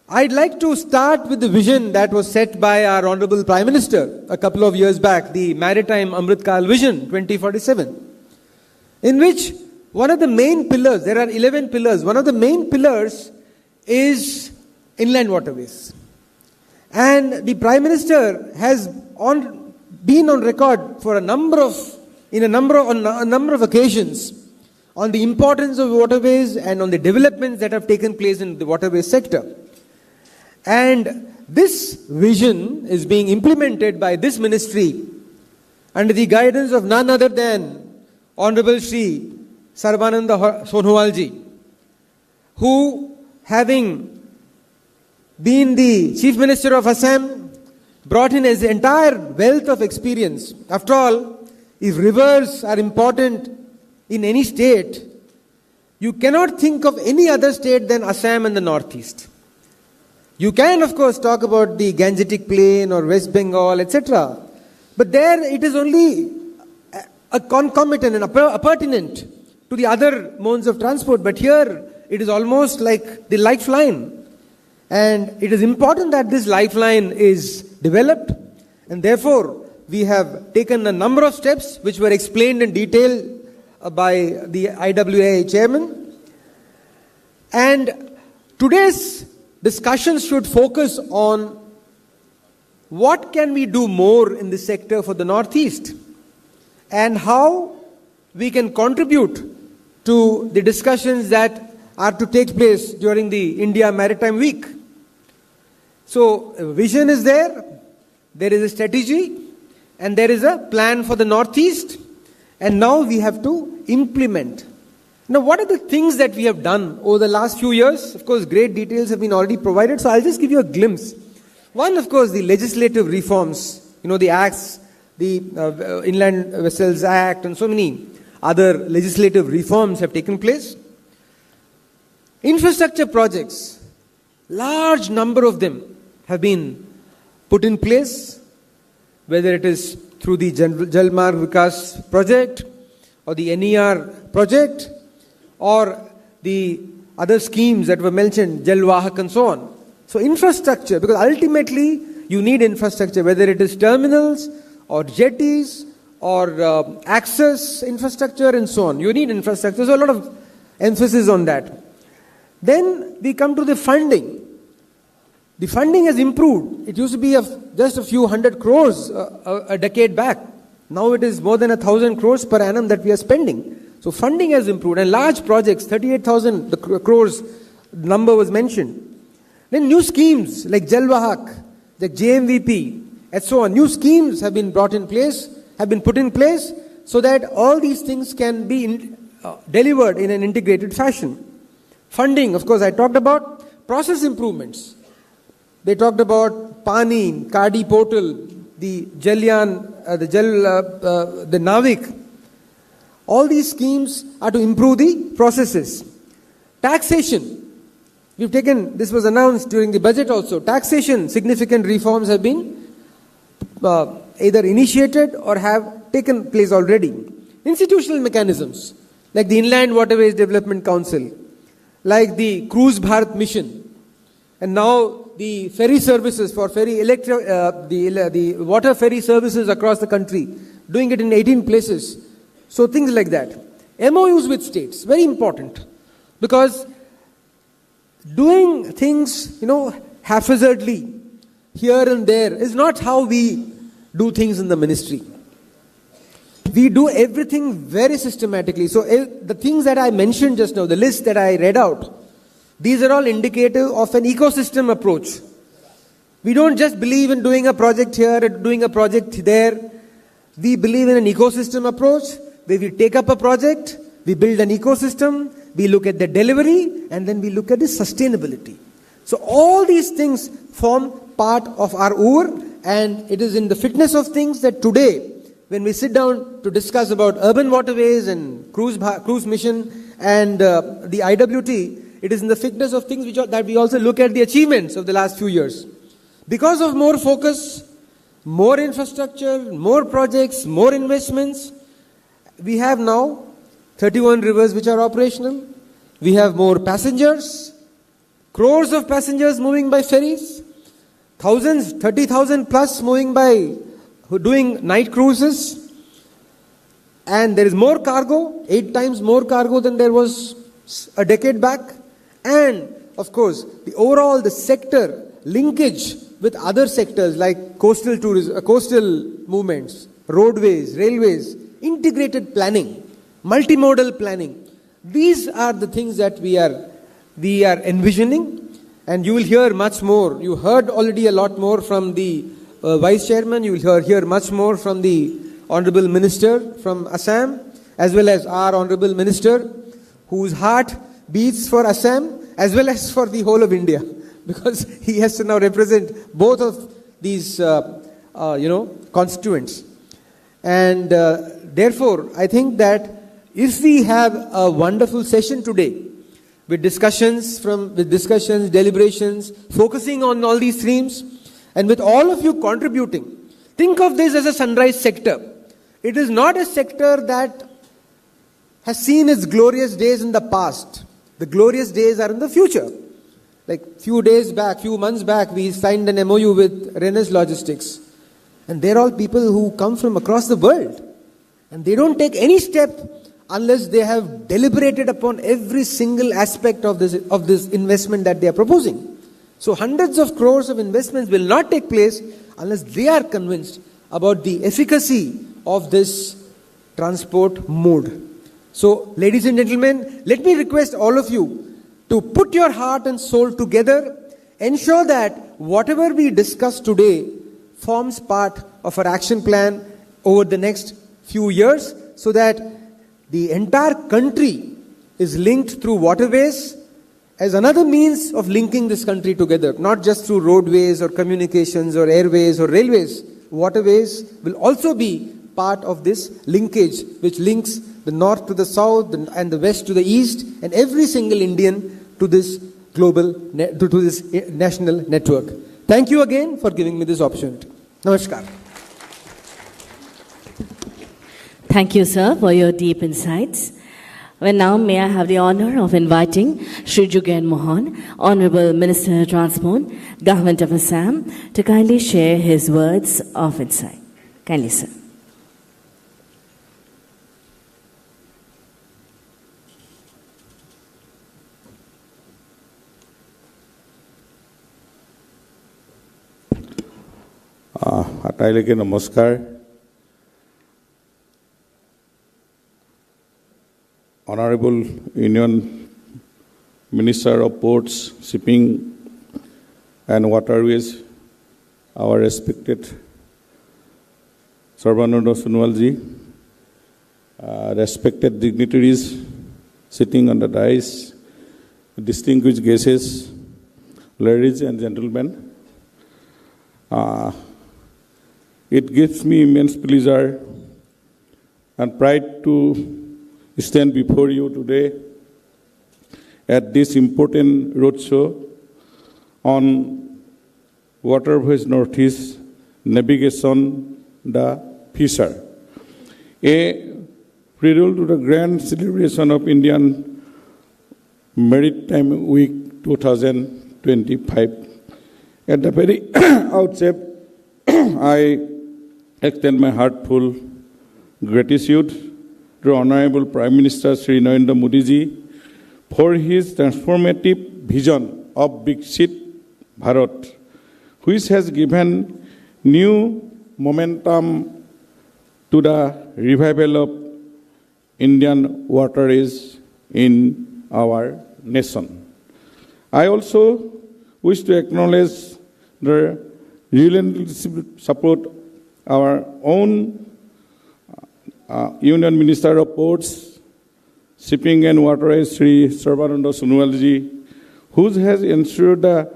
I'd like to start with the vision that was set by our Honorable Prime Minister a couple of years back, the Maritime Amritkal Vision 2047, in which one of the main pillars, there are 11 pillars, one of the main pillars is inland waterways. And the Prime Minister has been on record for a number of occasions on the importance of waterways and on the developments that have taken place in the waterways sector. And this vision is being implemented by this ministry under the guidance of none other than Honorable Shri Sarbananda Sonowalji, who, having been the Chief Minister of Assam, brought in his entire wealth of experience. After all, if rivers are important in any state, you cannot think of any other state than Assam and the Northeast. You can, of course, talk about the Gangetic Plain or West Bengal, etc. But there it is only a concomitant and appurtenant to the other modes of transport. But here it is almost like the lifeline. And it is important that this lifeline is developed. And therefore, we have taken a number of steps which were explained in detail by the IWA chairman. And today's discussion should focus on what can we do more in this sector for the Northeast and how we can contribute to the discussions that are to take place during the India Maritime Week. So, a vision is there is a strategy, and there is a plan for the Northeast, and now we have to implement. Now, what are the things that we have done over the last few years? Of course, great details have been already provided, so I'll just give you a glimpse. One, of course, the legislative reforms, the acts, the Inland Vessels Act, and so many other legislative reforms have taken place. Infrastructure projects, large number of them have been put in place, whether it is through the Jal Marg Vikas project or the NER project or the other schemes that were mentioned, Jal Vahak and so on. So infrastructure, because ultimately you need infrastructure, whether it is terminals or jetties or access infrastructure and so on. You need infrastructure, so a lot of emphasis on that. Then we come to the funding. The funding has improved. It used to be just a few hundred crores a decade back. Now it is more than 1,000 crores per annum that we are spending. So funding has improved, and large projects, 38,000 crores number was mentioned. Then new schemes like Jal Vahak, the JMVP, and so on. New schemes have been put in place, so that all these things can be delivered in an integrated fashion. Funding, of course, I talked about. Process improvements. They talked about Pani, Kadi portal, the Jalyan, the Navik. All these schemes are to improve the processes. Taxation. This was announced during the budget also. Taxation, significant reforms have been either initiated or have taken place already. Institutional mechanisms, like the Inland Waterways Development Council, like the Cruise Bharat Mission, and now the ferry services for the water ferry services across the country, doing it in 18 places. So things like that. MOUs with states, very important, because doing things, haphazardly here and there is not how we do things in the ministry. We do everything very systematically. So the things that I mentioned just now, the list that I read out, these are all indicative of an ecosystem approach. We don't just believe in doing a project here or doing a project there. We believe in an ecosystem approach where we take up a project, we build an ecosystem, we look at the delivery, and then we look at the sustainability. So all these things form part of our UR, and it is in the fitness of things that today, when we sit down to discuss about urban waterways and cruise mission and the IWT, it is in the fitness of things that we also look at the achievements of the last few years. Because of more focus, more infrastructure, more projects, more investments, we have now 31 rivers which are operational. We have more passengers, crores of passengers moving by ferries, thousands, 30,000 plus moving by doing night cruises, and there is more cargo, 8 times more cargo than there was a decade back. And of course, the sector linkage with other sectors like coastal tourism, coastal movements, roadways, railways, integrated planning, multimodal planning. These are the things that we are envisioning, And you will hear much more. You heard already a lot more from the Vice Chairman. You will hear much more from the Honorable Minister from Assam, as well as our Honorable Minister, whose heart beats for Assam as well as for the whole of India, because he has to now represent both of these, constituents. And therefore, I think that if we have a wonderful session today, with discussions, deliberations, focusing on all these themes, and with all of you contributing, think of this as a sunrise sector. It is not a sector that has seen its glorious days in the past. The glorious days are in the future. Like few months back, we signed an MOU with Rennes Logistics. And they're all people who come from across the world. And they don't take any step unless they have deliberated upon every single aspect of this investment that they are proposing. So hundreds of crores of investments will not take place unless they are convinced about the efficacy of this transport mode. So, ladies and gentlemen, let me request all of you to put your heart and soul together, ensure that whatever we discuss today forms part of our action plan over the next few years, so that the entire country is linked through waterways as another means of linking this country together, not just through roadways or communications or airways or railways. Waterways will also be part of this linkage, which links the north to the south and the west to the east, and every single Indian to this to this national network. Thank you again for giving me this opportunity. Namaskar. Thank you, sir, for your deep insights. Well, now may I have the honor of inviting Shri Jugen Mohan, Honorable Minister of Transport, Government of Assam, to kindly share his words of insight. Kindly, sir. আটাইলৈকে নমস্কাৰ। Honorable Union Minister of Ports, Shipping and Waterways, our respected Sarbananda Sonowalji, respected dignitaries sitting on the dais, distinguished guests, ladies and gentlemen. It gives me immense pleasure and pride to stand before you today at this important roadshow on Waterways Northeast Navigation, the future. A prelude to the grand celebration of Indian Maritime Week 2025. At the very outset, I extend my heartfelt gratitude to Honorable Prime Minister Sri Narendra Modi ji for his transformative vision of Viksit Bharat, which has given new momentum to the revival of Indian waterways in our nation. I also wish to acknowledge the relentless support our own Union Minister of Ports, Shipping and Waterways, Sri Sarbananda Sonowalji, who has ensured the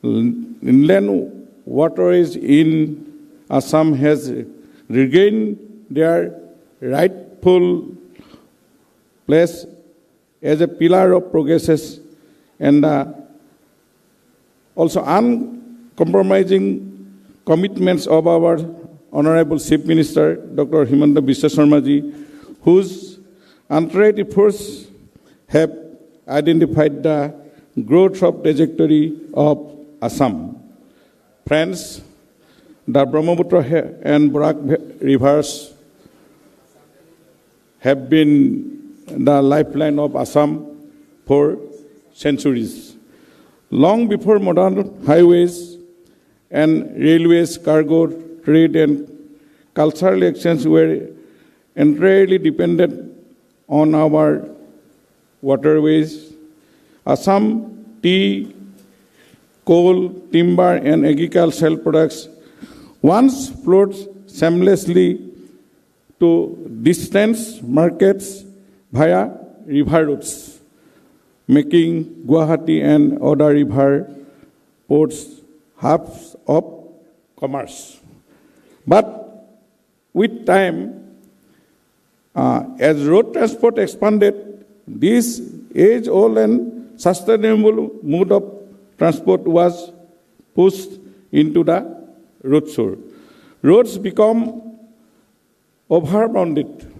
inland waterways in Assam has regained their rightful place as a pillar of progress and also uncompromising commitments of our Honorable Chief Minister, Dr. Himanta Biswa Sarma ji, whose untried efforts have identified the growth of trajectory of Assam. Friends, the Brahmaputra and Barak rivers have been the lifeline of Assam for centuries. Long before modern highways and railways, cargo, trade and cultural exchange were entirely dependent on our waterways, Assam tea coal, timber, and agricultural products once flowed seamlessly to distant markets via river routes, making Guwahati and other river ports hubs of commerce. But with time, as road transport expanded, this age-old and sustainable mode of transport was pushed into the roadshow. Roads become overbounded.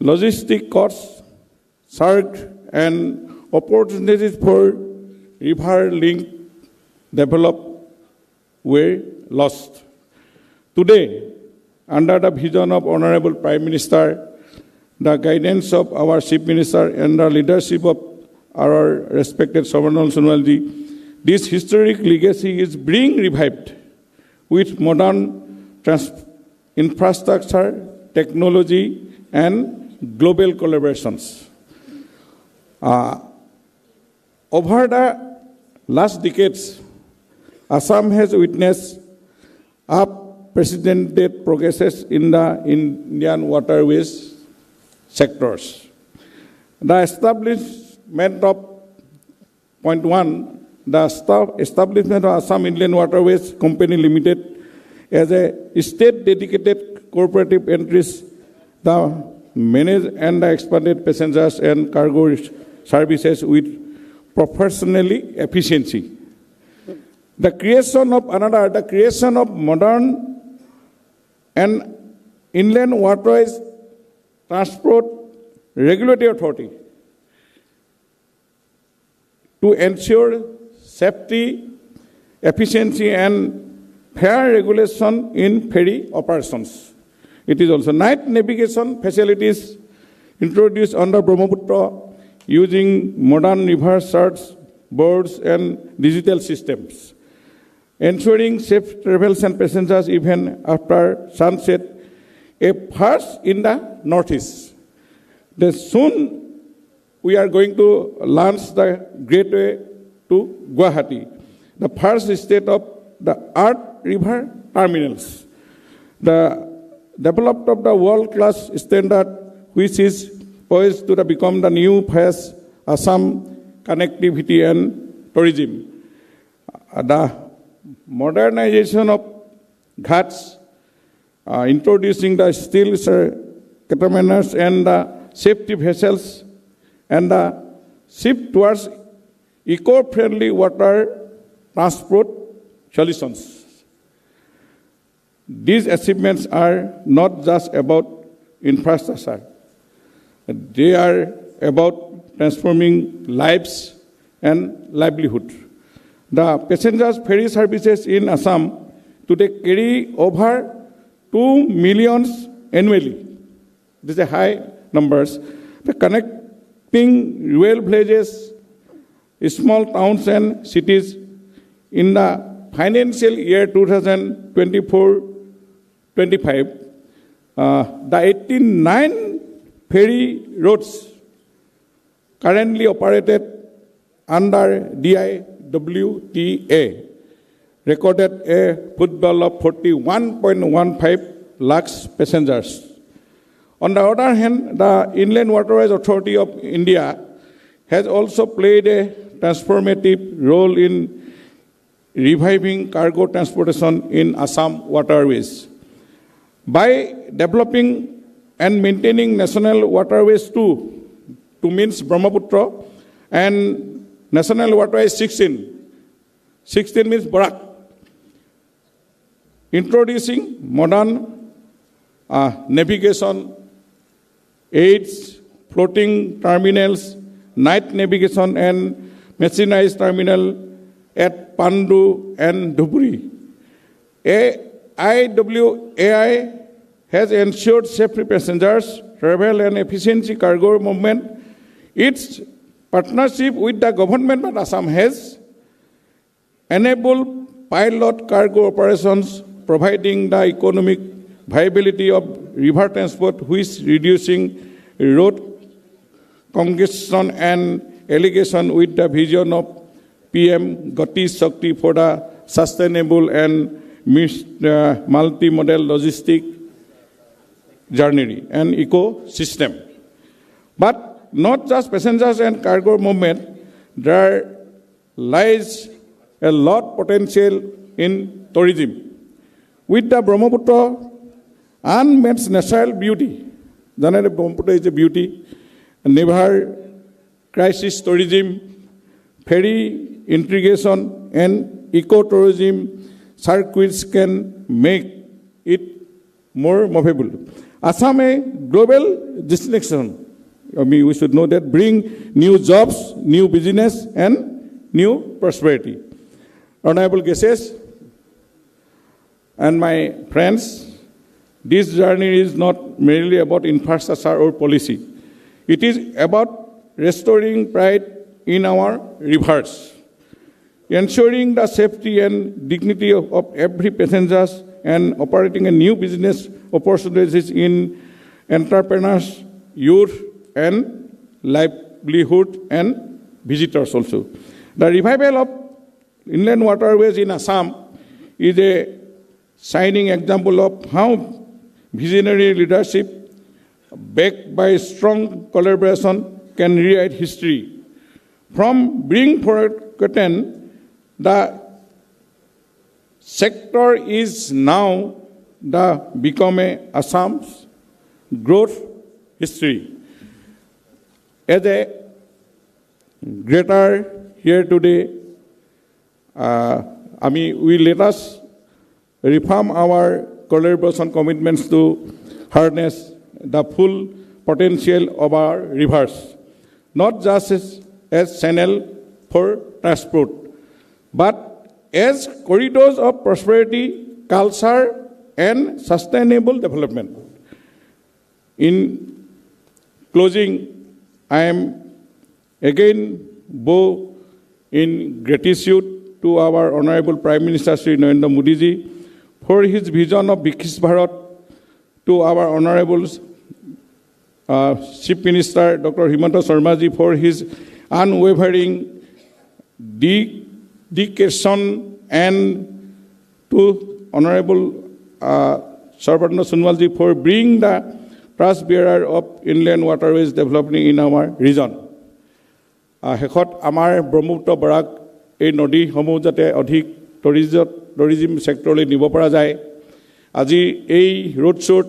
Logistic costs surged and opportunities for river link develop were lost. Today, under the vision of Honorable Prime Minister, the guidance of our Chief Minister, and the leadership of our respected Sarbanandal Sonowalji, this historic legacy is being revived with modern infrastructure, technology, and global collaborations. Over the last decades, Assam has witnessed unprecedented progresses in the Indian waterways sectors. The establishment of point one, the establishment of Assam Inland Waterways Company Limited as a state-dedicated cooperative entries, the managed and the expanded passengers and cargo services with professionally efficiency. The creation of modern and inland waterways transport regulatory authority to ensure safety, efficiency, and fair regulation in ferry operations. It is also night navigation facilities introduced under Brahmaputra using modern river search boards and digital systems, ensuring safe travels and passengers even after sunset, a first in the Northeast. Then soon we are going to launch the Gateway to Guwahati, the first state of the Earth River terminals. The development of the world-class standard, which is poised to become the new phase Assam connectivity and tourism. The modernization of ghats, introducing the steel catamarans and the safety vessels, and the shift towards eco-friendly water transport solutions. These achievements are not just about infrastructure. They are about transforming lives and livelihood. The passengers ferry services in Assam today carry over 2 million annually. These are high numbers. The connecting rural villages, small towns and cities in the financial year 2024-25, the 89 ferry routes currently operated under DIWTA recorded a footfall of 41.15 lakhs passengers. On the other hand, the Inland Waterways Authority of India has also played a transformative role in reviving cargo transportation in Assam waterways. By developing and maintaining national waterways 2 means Brahmaputra, and national waterways 16 means Barak. Introducing modern navigation aids, floating terminals, night navigation, and machinized terminal at Pandu and Dhubri. IWAI has ensured safety passengers travel and efficiency cargo movement. Its partnership with the government of Assam has enabled pilot cargo operations, providing the economic viability of river transport, which reducing road congestion and allegation with the vision of PM Gati Shakti for the sustainable and multi-modal logistic journey and ecosystem. But not just passengers and cargo movement, there lies a lot potential in tourism. With the Brahmaputra unmatched natural beauty, Janare Brahmaputra is a beauty, never crisis tourism, ferry integration and ecotourism circuits can make it more movable. Assam a global destination. I mean, we should know that bring new jobs, new business, and new prosperity. Honorable guests and my friends, this journey is not merely about infrastructure or policy. It is about restoring pride in our rivers, ensuring the safety and dignity of every passenger, and operating a new business opportunities in entrepreneurs, youth, and livelihood and visitors also. The revival of inland waterways in Assam is a shining example of how visionary leadership backed by strong collaboration can rewrite history. From being forgotten, the sector is now become Assam's growth history. As a greater here today, we let us reform our collaboration commitments to harness the full potential of our rivers, not just as channel for transport, but as corridors of prosperity, culture, and sustainable development. In closing, I am again bow in gratitude to our Honorable Prime Minister Sri Narendra Modi ji for his vision of Viksit Bharat, to our Honorable Chief Minister Dr. Himanta Sharma ji for his unwavering dedication, and to Honorable Sarvabhauma Sonowal ji for being the trust bearer of inland waterways development in our region. শেষত আমাৰ ব্ৰহ্মপুত্ৰ বৰাক এই নদীসমূহ যাতে অধিক tourism ছেক্টৰলৈ নিব পৰা যায়, আজি এই ৰোড শ্ব'ত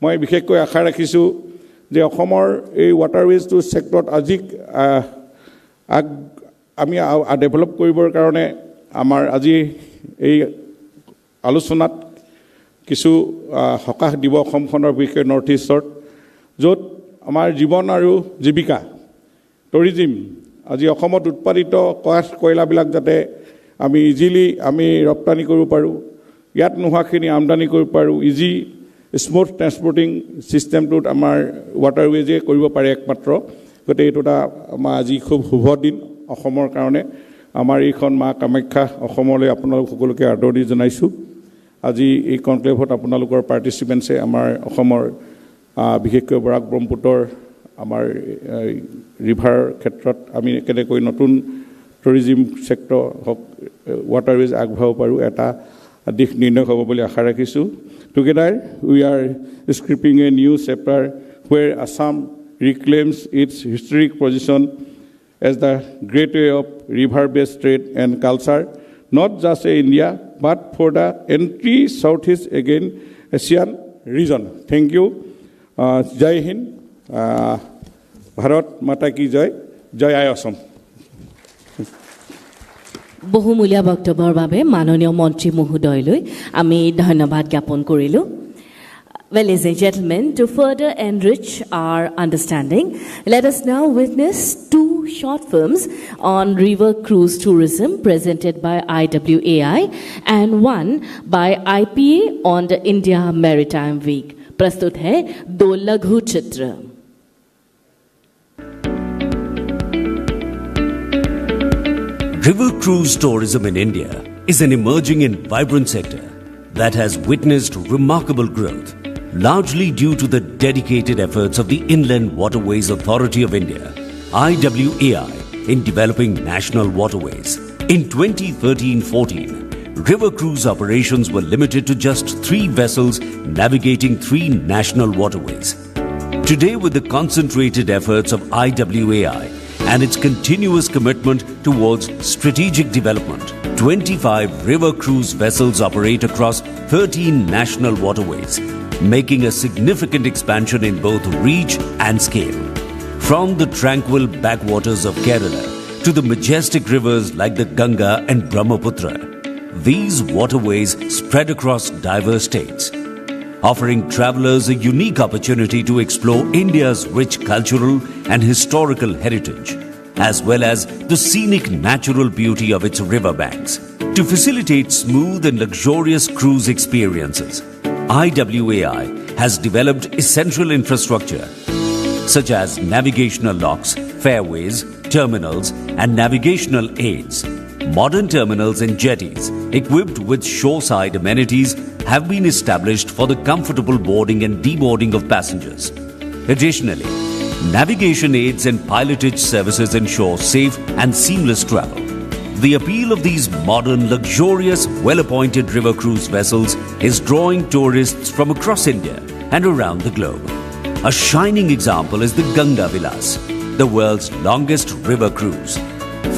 মই বিশেষকৈ আশা ৰাখিছোঁ যে অসমৰ এই ৱাটাৰৱেজটো ছেক্টৰত আমি ডেভেলপ কৰিবৰ কাৰণে আমাৰ আজি এই আলোচনাত কিছু সকাহ দিব অসমখনৰ বিশেষকৈ নৰ্থ ইষ্টত, য'ত আমাৰ জীৱন আৰু জীৱিকা টুৰিজিম আজি অসমত উৎপাদিত কাঠ কয়লাবিলাক যাতে আমি ইজিলি ৰপ্তানি কৰিব পাৰোঁ, ইয়াত নোহোৱাখিনি আমদানি কৰিব পাৰোঁ, ইজি স্মুথ ট্ৰেন্সপৰ্টিং ছিষ্টেমটোত আমাৰ ৱাটাৰৱেজে কৰিব পাৰে একমাত্ৰ। গতিকে এইটো এটা আমাৰ আজি খুব শুভ দিন অসমৰ কাৰণে। আমাৰ এইখন মা কামাখ্যা অসমলৈ আপোনালোক সকলোকে আদৰণি জনাইছোঁ। আজি এই কনক্লেভত আপোনালোকৰ পাৰ্টিচিপেণ্টছে আমাৰ অসমৰ বিশেষকৈ বৰাক ব্ৰহ্মপুত্ৰৰ আমাৰ ৰিভাৰ ক্ষেত্ৰত আমি কেনেকৈ নতুন টুৰিজিম ছেক্টৰ হওক ৱাটাৰৱেজ আগবঢ়াব পাৰোঁ এটা দিশ নিৰ্ণয় হ'ব বুলি আশা ৰাখিছোঁ। Together we are scripting a new chapter where Assam reclaims its historic position as the gateway of river-based trade and culture, not just in India, but for the entry Southeast again Asian region. Thank you. Jai Hind. Bharat Mata ki Jai. Jai Assam. বহুমূলীয়া বক্তব্যৰ বাবে মাননীয় মন্ত্ৰী মহোদয়লৈ আমি ধন্যবাদ জ্ঞাপন কৰিলোঁ। Well, ladies and gentlemen, to further enrich our understanding, let us now witness two short films on river cruise tourism presented by IWAI and one by IPA on the India Maritime Week. प्रस्तुत है दो लघु चित्र। River cruise tourism in India is an emerging and vibrant sector that has witnessed remarkable growth, largely due to the dedicated efforts of the Inland Waterways Authority of India, IWAI, in developing national waterways. In 2013-14, river cruise operations were limited to just 3 vessels navigating 3 national waterways. Today, with the concentrated efforts of IWAI and its continuous commitment towards strategic development, 25 river cruise vessels operate across 13 national waterways, making a significant expansion in both reach and scale. From the tranquil backwaters of Kerala to the majestic rivers like the Ganga and Brahmaputra, these waterways spread across diverse states, offering travelers a unique opportunity to explore India's rich cultural and historical heritage, as well as the scenic natural beauty of its riverbanks. To facilitate smooth and luxurious cruise experiences, IWAI has developed essential infrastructure such as navigational locks, fairways, terminals, and navigational aids. Modern terminals and jetties equipped with shoreside amenities have been established for the comfortable boarding and deboarding of passengers. Additionally, navigation aids and pilotage services ensure safe and seamless travel. The appeal of these modern, luxurious, well-appointed river cruise vessels is drawing tourists from across India and around the globe. A shining example is the Ganga Vilas, the world's longest river cruise,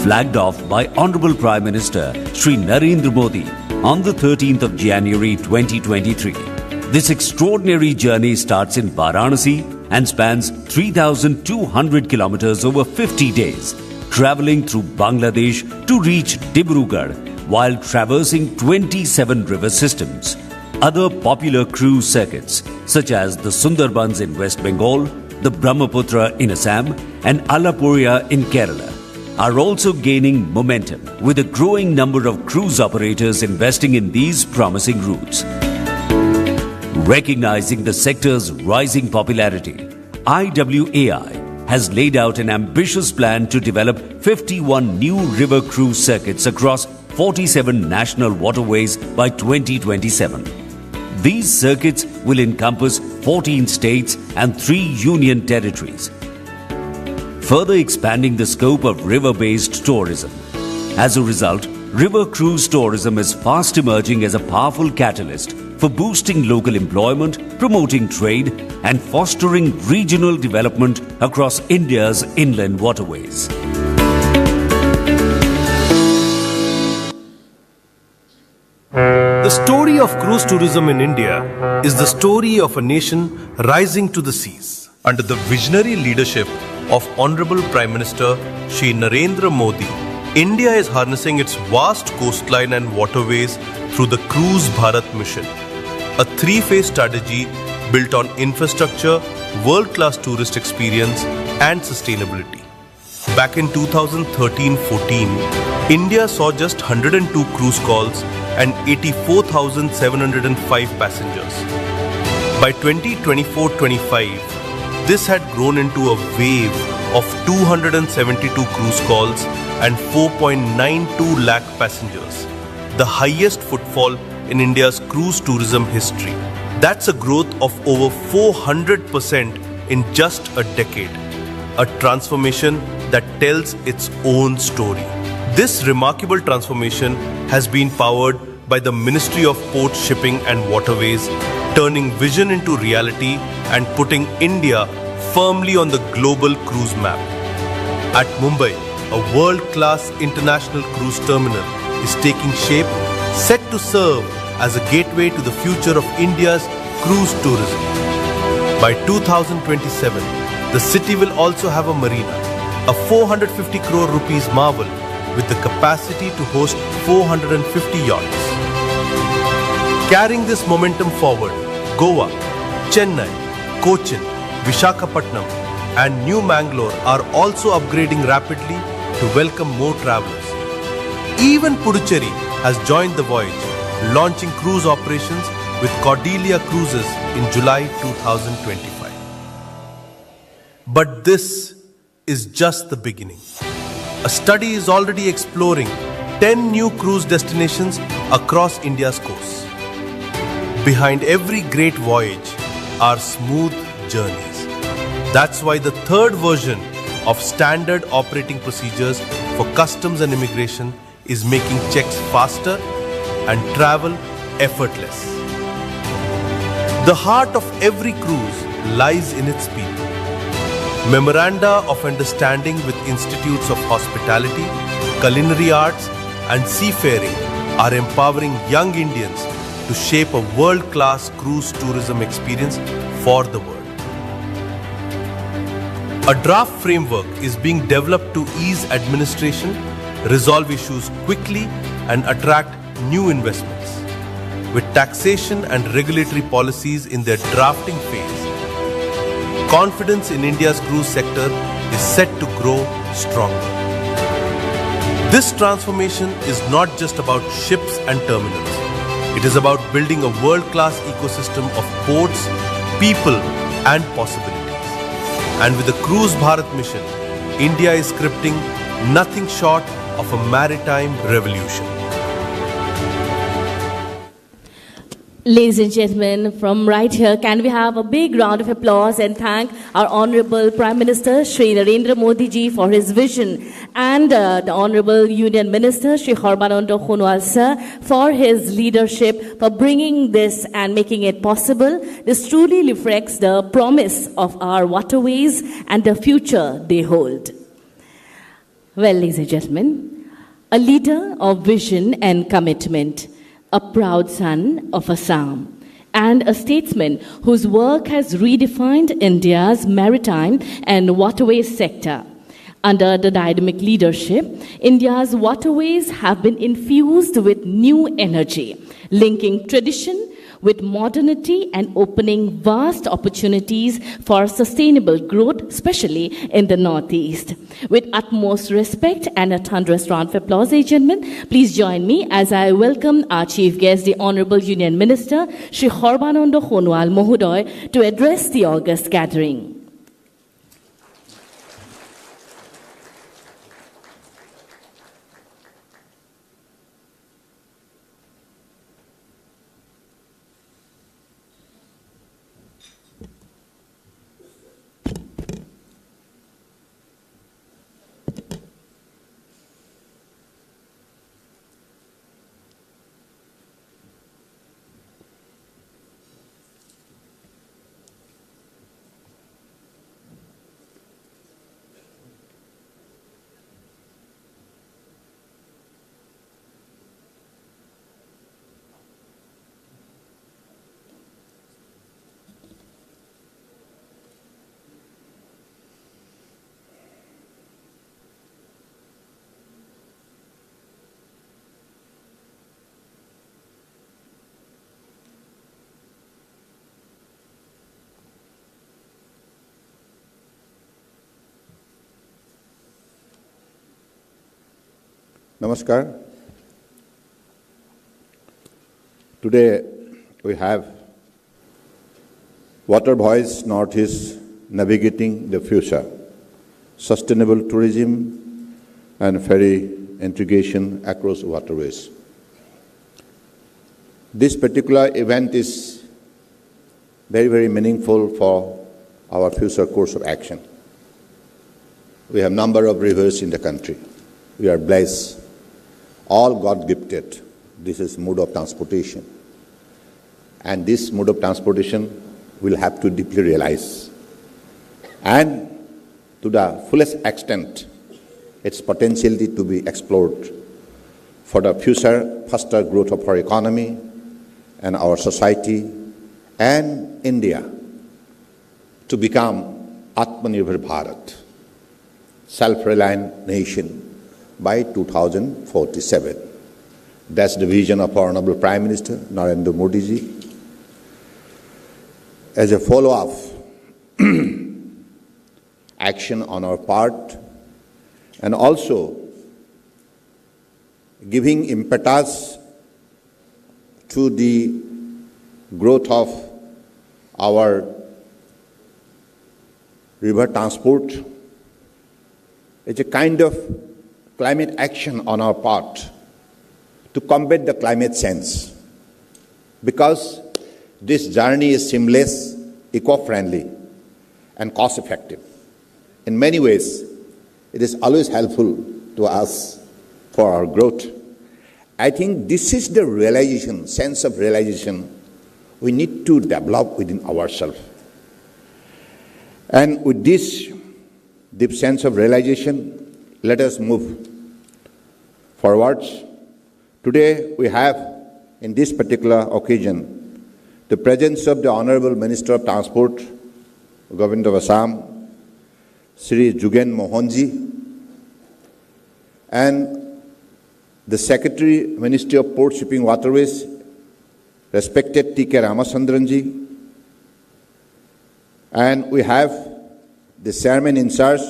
flagged off by Honorable Prime Minister Shri Narendra Modi on the 13th of January 2023. This extraordinary journey starts in Varanasi and spans 3,200 kilometers over 50 days, traveling through Bangladesh to reach Dibrugarh while traversing 27 river systems. Other popular cruise circuits such as the Sundarbans in West Bengal, the Brahmaputra in Assam and Alappuzha in Kerala are also gaining momentum, with a growing number of cruise operators investing in these promising routes. Recognizing the sector's rising popularity, IWAI has laid out an ambitious plan to develop 51 new river cruise circuits across 47 national waterways by 2027. These circuits will encompass 14 states and 3 union territories, further expanding the scope of river-based tourism. As a result, river cruise tourism is fast emerging as a powerful catalyst for boosting local employment, promoting trade, and fostering regional development across India's inland waterways. The story of cruise tourism in India is the story of a nation rising to the seas. Under the visionary leadership of Honorable Prime Minister Shri Narendra Modi, India is harnessing its vast coastline and waterways through the Cruise Bharat mission, a 3-phase strategy built on infrastructure, world-class tourist experience and sustainability. Back in 2013-14, India saw just 102 cruise calls and 84,705 passengers. By 2024-25, this had grown into a wave of 272 cruise calls and 4.92 lakh passengers, the highest footfall in India's cruise tourism history. That's a growth of over 400% in just a decade, a transformation that tells its own story. This remarkable transformation has been powered by the Ministry of Port, Shipping and Waterways, turning vision into reality and putting India firmly on the global cruise map. At Mumbai, a world-class international cruise terminal is taking shape, set to serve as a gateway to the future of India's cruise tourism. By 2027, the city will also have a marina, a 450 crore rupees marvel with the capacity to host 450 yachts. Carrying this momentum forward, Goa, Chennai, Cochin, Visakhapatnam and New Mangalore are also upgrading rapidly to welcome more travelers. Even Puducherry has joined the voyage, launching cruise operations with Cordelia Cruises in July 2025. But this is just the beginning. A study is already exploring 10 new cruise destinations across India's coasts. Behind every great voyage are smooth journeys. That's why the third version of standard operating procedures for customs and immigration is making checks faster and travel effortless. The heart of every cruise lies in its people. Memoranda of understanding with institutes of hospitality, culinary arts, and seafaring are empowering young Indians to shape a world-class cruise tourism experience for the world. A draft framework is being developed to ease administration, resolve issues quickly, and attract new investments. With taxation and regulatory policies in their drafting phase, confidence in India's cruise sector is set to grow stronger. This transformation is not just about ships and terminals. It is about building a world-class ecosystem of ports, people, and possibilities. And with the Cruise Bharat mission, India is scripting nothing short of a maritime revolution. Ladies and gentlemen, from right here, can we have a big round of applause and thank our Honorable Prime Minister, Shri Narendra Modi ji, for his vision, and the Honorable Union Minister, Shri Sarbananda Sonowal sir, for his leadership, for bringing this and making it possible. This truly reflects the promise of our waterways and the future they hold. Well, ladies and gentlemen, a leader of vision and commitment, a proud son of Assam, and a statesman whose work has redefined India's maritime and waterways sector. Under the dynamic leadership, India's waterways have been infused with new energy, linking tradition with modernity and opening vast opportunities for sustainable growth, especially in the Northeast. With utmost respect and a thunderous round of applause, ladies and gentlemen, please join me as I welcome our chief guest, the Honorable Union Minister, Shri Sarbananda Sonowal Mohoday, to address the august gathering. Namaskar. Today we have Water Voyage Northeast Navigating the Future, Sustainable Tourism and Ferry Integration Across Waterways. This particular event is very, very meaningful for our future course of action. We have a number of rivers in the country. We are blessed. All God-gifted. This is mode of transportation. And this mode of transportation will have to deeply realize. And to the fullest extent, its potentiality to be explored for the future faster growth of our economy and our society and India to become Atmanirbhar Bharat, self-reliant nation by 2047. That's the vision of our Honorable Prime Minister, Narendra Modi ji. As a follow-up action on our part, and also giving impetus to the growth of our river transport, it's a kind of climate action on our part to combat the climate change, because this journey is seamless, eco-friendly, and cost-effective. In many ways, It is always helpful to us for our growth. I think this is the realization, sense of realization we need to develop within ourselves. And with this deep sense of realization, let us move forwards. Today we have, in this particular occasion, the presence of the Honorable Minister of Transport, Government of Assam, Sri Jugen Mohanji, and the Secretary, Ministry of Port, Shipping, Waterways, respected T.K. Ramachandranji, and we have the Chairman in charge,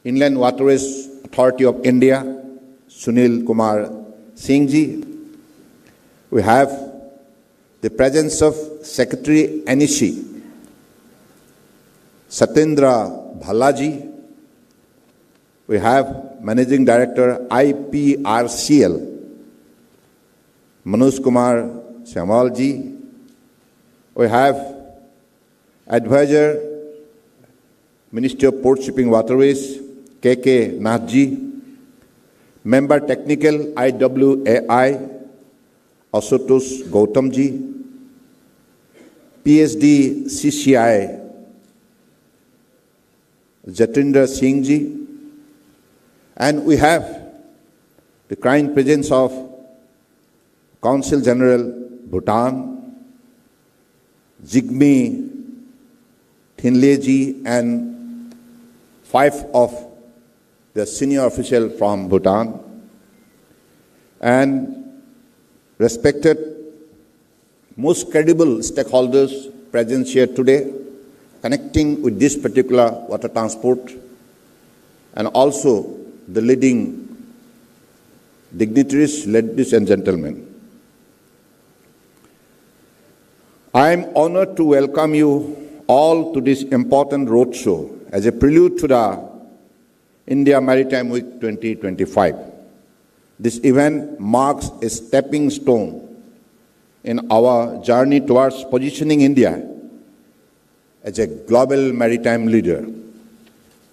Inland Waterways Authority of India, Sunil Kumar Singhji. We have the presence of Secretary NEC, Satyendra Bhallaji. We have Managing Director IPRCL, Manoj Kumar Syamalji. We have Advisor, Ministry of Port, Shipping, Waterways, KK Nathji. Member Technical IWAI, Asutosh Gautamji. PSD CCI, Jatinder Singhji. And we have the kind presence of Consul General Bhutan, Jigme Thinleji, and 5 of the senior officials from Bhutan, and respected most credible stakeholders present here today, connecting with this particular water transport, and also the leading dignitaries, ladies and gentlemen. I am honored to welcome you all to this important roadshow as a prelude to the India Maritime Week 2025. This event marks a stepping stone in our journey towards positioning India as a global maritime leader.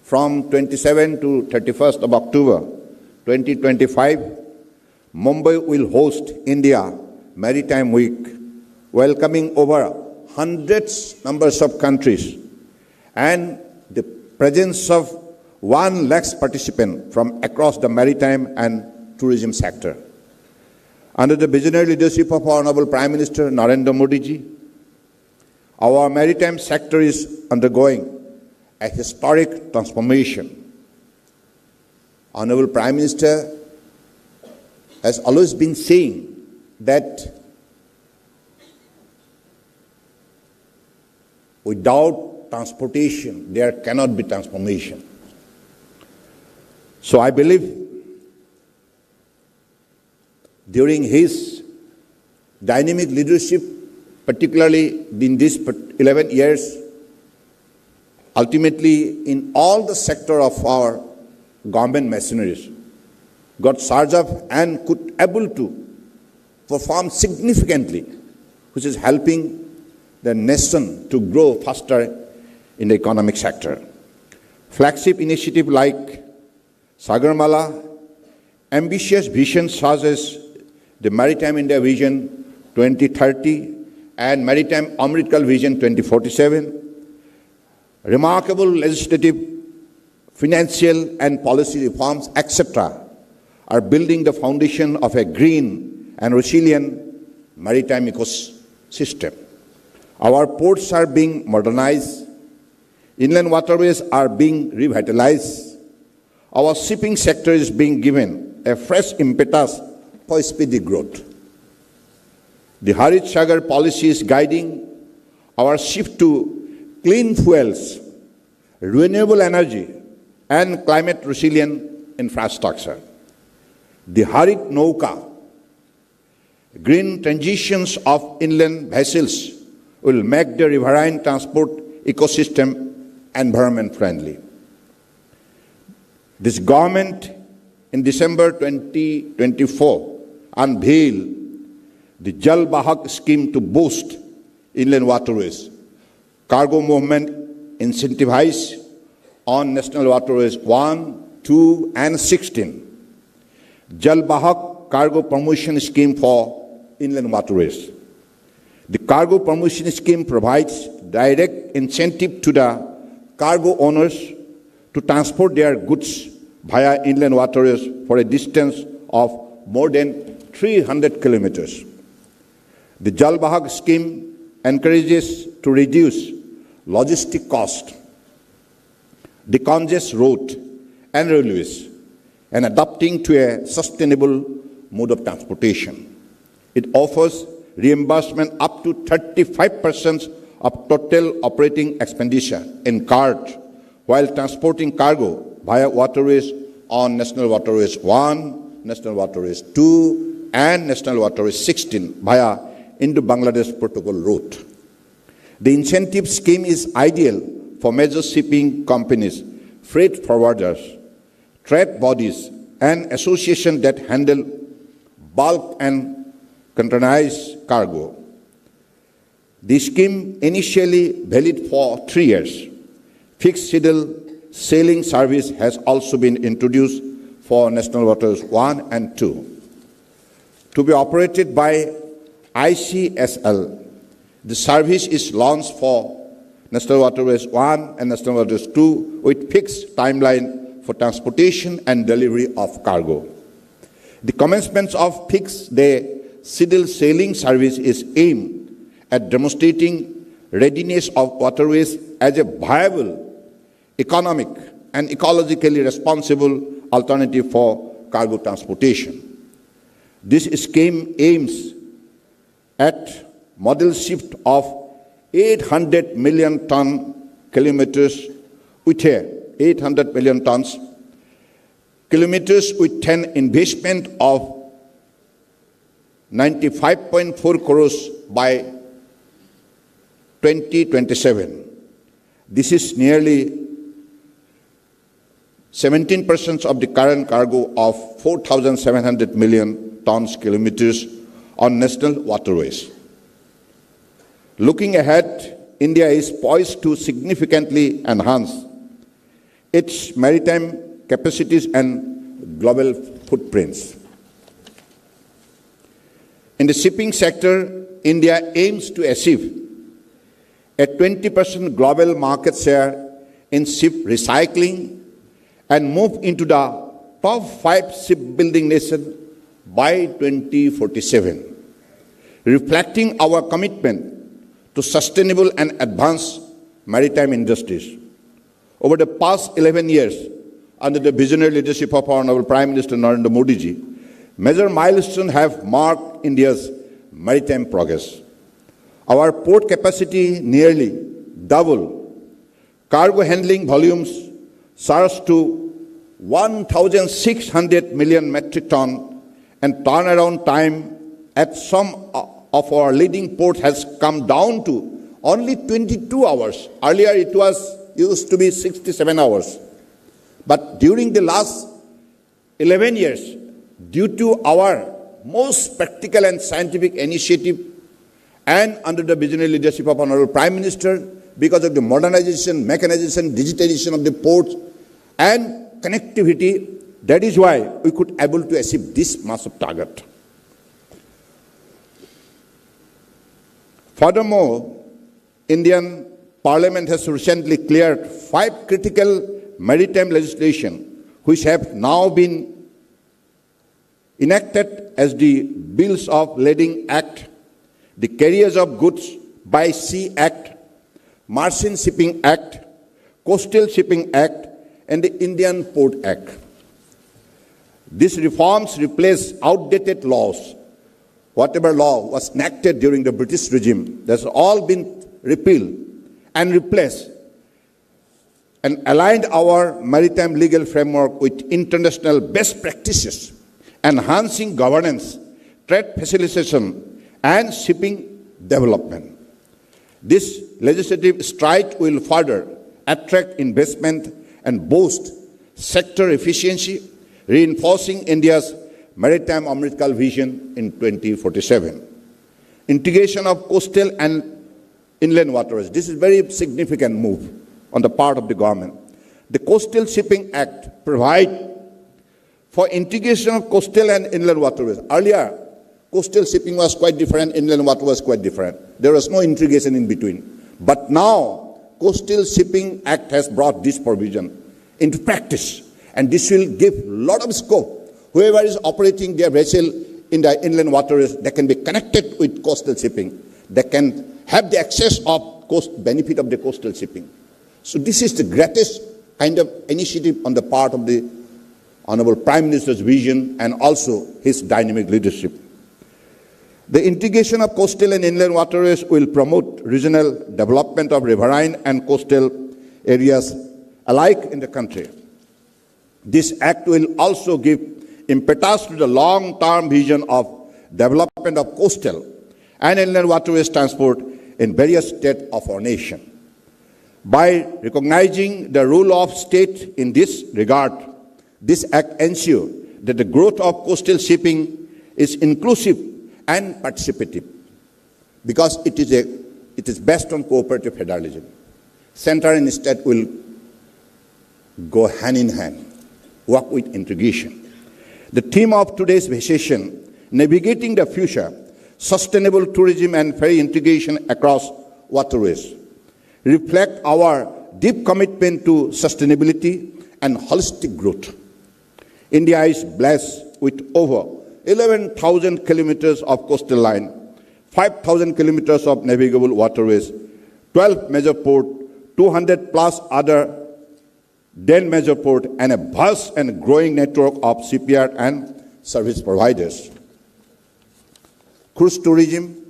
From 27 to 31st of October 2025, Mumbai will host India Maritime Week, welcoming over hundreds numbers of countries and the presence of 1 lakh participants from across the maritime and tourism sector. Under the visionary leadership of our Honorable Prime Minister Narendra Modi ji, our maritime sector is undergoing a historic transformation. Honorable Prime Minister has always been saying that without transportation, there cannot be transformation. So I believe during his dynamic leadership, particularly in these 11 years, ultimately in all the sector of our government machineries, got charged up and could able to perform significantly, which is helping the nation to grow faster in the economic sector. Flagship initiative like Sagarmala, ambitious visions such as the Maritime India Vision 2030 and Maritime Amritkal Vision 2047, remarkable legislative, financial and policy reforms, etc., are building the foundation of a green and resilient maritime ecosystem. Our ports are being modernized, inland waterways are being revitalized, our shipping sector is being given a fresh impetus for speedy growth. The Harit Sagar policy is guiding our shift to clean fuels, renewable energy, and climate resilient infrastructure. The Harit Nauka, green transitions of inland vessels, will make the riverine transport ecosystem environment friendly. This government in December 2024 unveiled the Jal Bahak scheme to boost inland waterways, cargo movement, incentivize on National Waterways 1, 2, and 16. Jal Bahak Cargo Promotion Scheme for Inland Waterways. The Cargo Promotion Scheme provides direct incentive to the cargo owners to transport their goods via inland waterways for a distance of more than 300 kilometers. The Jal Bahak scheme encourages to reduce logistic cost, decongest road and railways, and adapting to a sustainable mode of transportation. It offers reimbursement up to 35% of total operating expenditure incurred while transporting cargo via waterways on National Waterways 1, National Waterways 2, and National Waterways 16 via Indo-Bangladesh Protocol route. The incentive scheme is ideal for major shipping companies, freight forwarders, trade bodies, and associations that handle bulk and containerized cargo. The scheme initially valid for 3 years. Fixed schedule sailing service has also been introduced for National Waterways 1 and 2. To be operated by ICSL, the service is launched for National Waterways 1 and National Waterways 2 with fixed timeline for transportation and delivery of cargo. The commencement of fixed-day schedule sailing service is aimed at demonstrating readiness of waterways as a viable, economic, and ecologically responsible alternative for cargo transportation. This scheme aims at model shift of 800 million kilometers with 800 million tons kilometers with an investment of 95.4 crores by 2027. This is nearly 17% of the current cargo of 4,700 million tons kilometers on national waterways. Looking ahead, India is poised to significantly enhance its maritime capacities and global footprints. In the shipping sector, India aims to achieve a 20% global market share in ship recycling and move into the top 5 shipbuilding nation by 2047, reflecting our commitment to sustainable and advanced maritime industries. Over the past 11 years, under the visionary leadership of our Honorable Prime Minister Narendra Modi ji, major milestones have marked India's maritime progress. Our port capacity nearly doubled. Cargo handling volumes surged to 1,600 million metric ton, and turnaround time at some of our leading ports has come down to only 22 hours. Earlier it used to be 67 hours. But during the last 11 years, due to our most practical and scientific initiative and under the visionary leadership of Honorable Prime Minister, because of the modernization, mechanization, digitization of the ports and connectivity, that is why we could able to achieve this massive target. Furthermore, Indian Parliament has recently cleared 5 critical maritime legislation which have now been enacted as the Bills of Lading Act, the Carriers of Goods by Sea Act, Merchant Shipping Act, Coastal Shipping Act, and the Indian Port Act. These reforms replace outdated laws. Whatever law was enacted during the British regime, that's all been repealed and replaced and aligned our maritime legal framework with international best practices, enhancing governance, trade facilitation, and shipping development. This legislative stride will further attract investment and boost sector efficiency, reinforcing India's maritime Amritkal vision in 2047. Integration of coastal and inland waterways. This is a very significant move on the part of the government. The Coastal Shipping Act provides for integration of coastal and inland waterways. Earlier, coastal shipping was quite different, inland water was quite different. There was no integration in between. But now, Coastal Shipping Act has brought this provision into practice. And this will give a lot of scope. Whoever is operating their vessel in the inland waters, they can be connected with coastal shipping. They can have the access of benefit of the coastal shipping. So this is the greatest kind of initiative on the part of the Honorable Prime Minister's vision and also his dynamic leadership. The integration of coastal and inland waterways will promote regional development of riverine and coastal areas alike in the country. This act will also give impetus to the long-term vision of development of coastal and inland waterways transport in various states of our nation. By recognizing the role of state in this regard, this act ensures that the growth of coastal shipping is inclusive and participative, because it is based on cooperative federalism. Center and state will go hand in hand, work with integration. The theme of today's session, Navigating the Future, Sustainable Tourism and Ferry Integration Across Waterways, reflect our deep commitment to sustainability and holistic growth. India is blessed with over 11,000 kilometers of coastal line, 5,000 kilometers of navigable waterways, 12 major ports, 200 plus other then major ports, and a vast and growing network of shipyard and service providers. Cruise tourism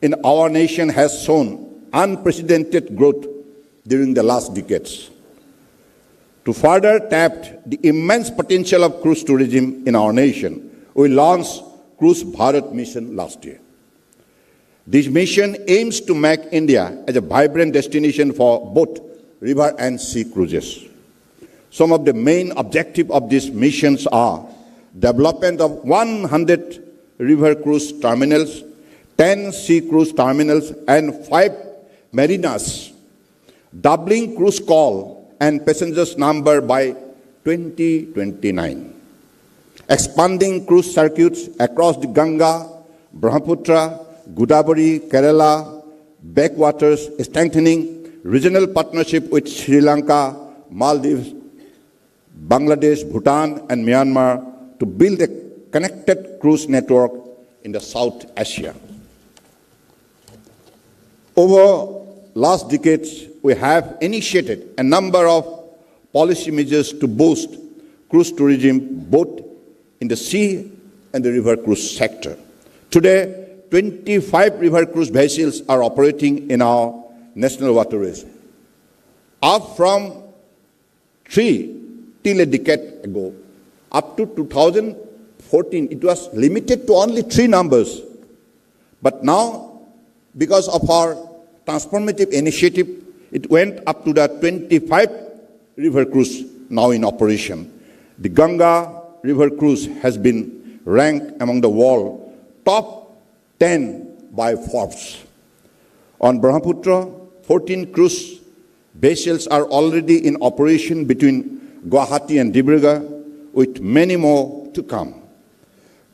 in our nation has shown unprecedented growth during the last decades. To further tap the immense potential of cruise tourism in our nation, we launched Cruise Bharat mission last year. This mission aims to make India as a vibrant destination for both river and sea cruises. Some of the main objectives of these missions are development of 100 river cruise terminals, 10 sea cruise terminals, and 5 marinas, doubling cruise call and passengers number by 2029. Expanding cruise circuits across the Ganga, Brahmaputra, Godavari, Kerala, backwaters, strengthening regional partnership with Sri Lanka, Maldives, Bangladesh, Bhutan, and Myanmar to build a connected cruise network in the South Asia. Over last decades, we have initiated a number of policy measures to boost cruise tourism both in the sea and the river cruise sector. Today, 25 river cruise vessels are operating in our national waterways, up from 3 till a decade ago. Up to 2014, it was limited to only 3 numbers. But now, because of our transformative initiative, it went up to the 25 river cruise now in operation. The Ganga river cruise has been ranked among the world top 10 by Forbes. On Brahmaputra, 14 cruise vessels are already in operation between Guwahati and Dibrugarh, with many more to come.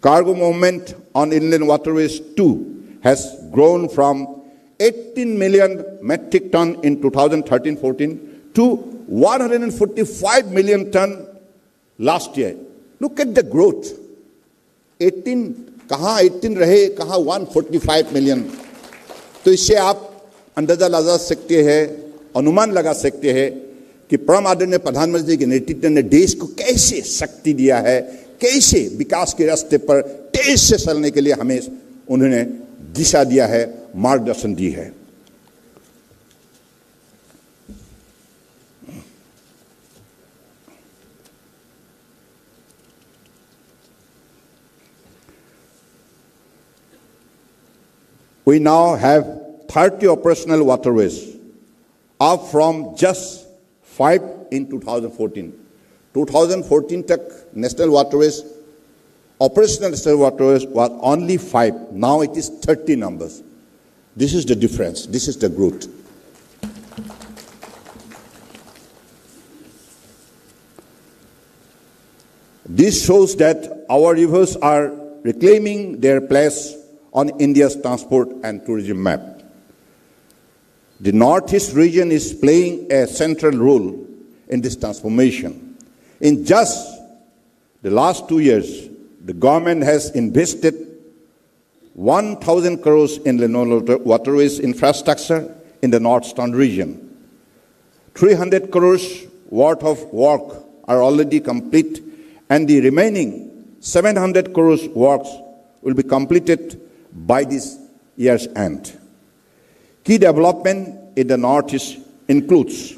Cargo movement on inland waterways too has grown from 18 million metric ton in 2013-14 to 145 million ton last year. Look at the growth. 18 कहाँ 18 रहे, कहाँ 145 million. तो इससे आप अंदाजा लगा सकते हैं, अनुमान लगा सकते हैं कि परम आदरणीय प्रधानमंत्री के नेतृत्व ने देश को कैसे शक्ति दिया है, कैसे विकास के रास्ते पर तेज से चलने के लिए हमें उन्होंने दिशा दिया है, मार्गदर्शन दी है. We now have 30 operational waterways, up from just 5 in 2014. 2014 तक national waterways, operational national waterways was only 5. Now it is 30 numbers. This is the difference. This is the growth. This shows that our rivers are reclaiming their place on India's transport and tourism map. The Northeast region is playing a central role in this transformation. In just the last 2 years, the government has invested 1,000 crores in waterways infrastructure in the northeastern region. 300 crores worth of work are already complete, and the remaining 700 crores works will be completed by this year's end. Key development in the Northeast includes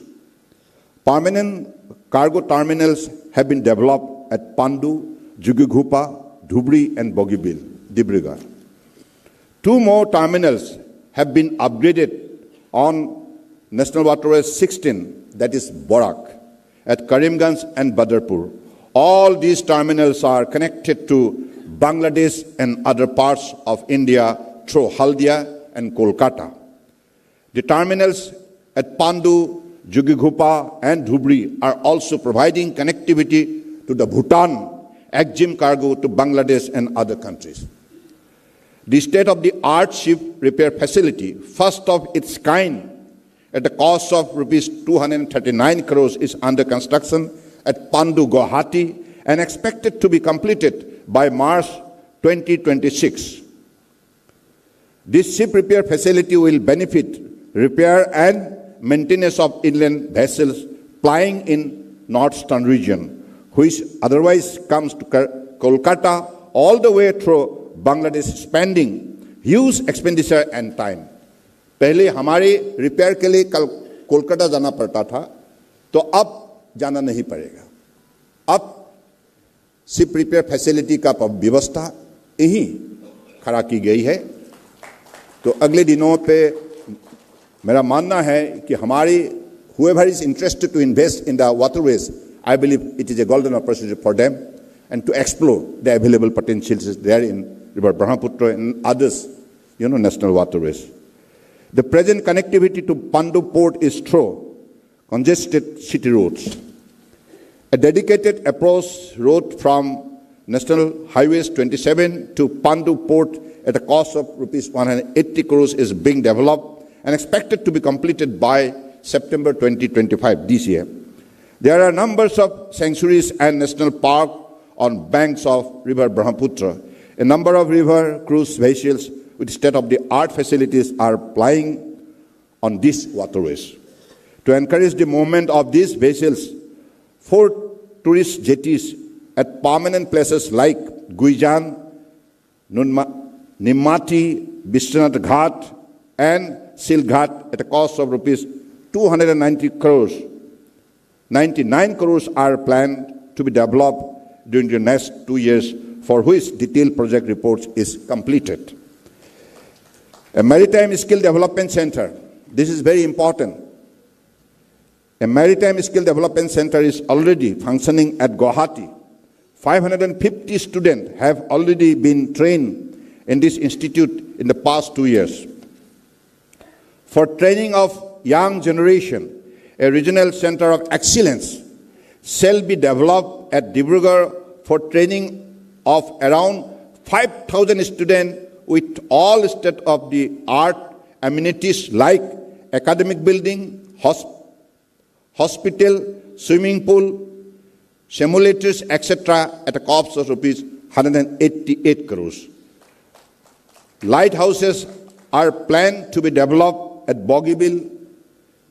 permanent cargo terminals have been developed at Pandu, Jugighupa, Dhubri and Bogibil, Dibrugarh. 2 more terminals have been upgraded on National Waterway 16, that is Borak, at Karimganj and Badarpur. All these terminals are connected to Bangladesh and other parts of India through Haldia and Kolkata. The terminals at Pandu, Jugighupa and Dhubri are also providing connectivity to the Bhutan, EXIM cargo to Bangladesh and other countries. The state-of-the-art ship repair facility, first of its kind, at the cost of rupees 239 crores, is under construction at Pandu, Guwahati, and expected to be completed by March 2026. This ship repair facility will benefit repair and maintenance of inland vessels plying in northeastern region, which otherwise comes to Kolkata all the way through Bangladesh, spending huge expenditure and time. पहले हमारे repair के लिए कोलकाता जाना पड़ता था, तो अब जाना नहीं पड़ेगा. अब शिप रिपेयर फैसिलिटी का व्यवस्था यहीं खड़ा की गई है. तो अगले दिनों पे मेरा मानना है कि हमारी whoever is interested to invest in the waterways, I believe it is a golden opportunity for them and to explore the available potentials there in River Brahmaputra and others, national waterways. The present connectivity to Pandu port is through congested city roads. A dedicated approach road from National Highways 27 to Pandu port at a cost of rupees 180 crores is being developed and expected to be completed by September 2025 this year. There are numbers of sanctuaries and national parks on banks of River Brahmaputra. A number of river cruise vessels with state-of-the-art facilities are plying on these waterways. To encourage the movement of these vessels, 4 tourist jetties at permanent places like Guijan, Nimati, Biswanath Ghat and Silghat at a cost of rupees 290 crores. 99 crores are planned to be developed during the next 2 years, for which detailed project reports is completed. A Maritime Skill Development Center. This is very important. A Maritime Skill Development Center is already functioning at Guwahati. 550 students have already been trained in this institute in the past 2 years. For training of young generation, a regional center of excellence shall be developed at Dibrugarh for training of around 5,000 students with all state-of-the-art amenities like academic building, hospital, swimming pool, simulators, etc. at a cost of rupees 188 crores. Lighthouses are planned to be developed at Bogibil,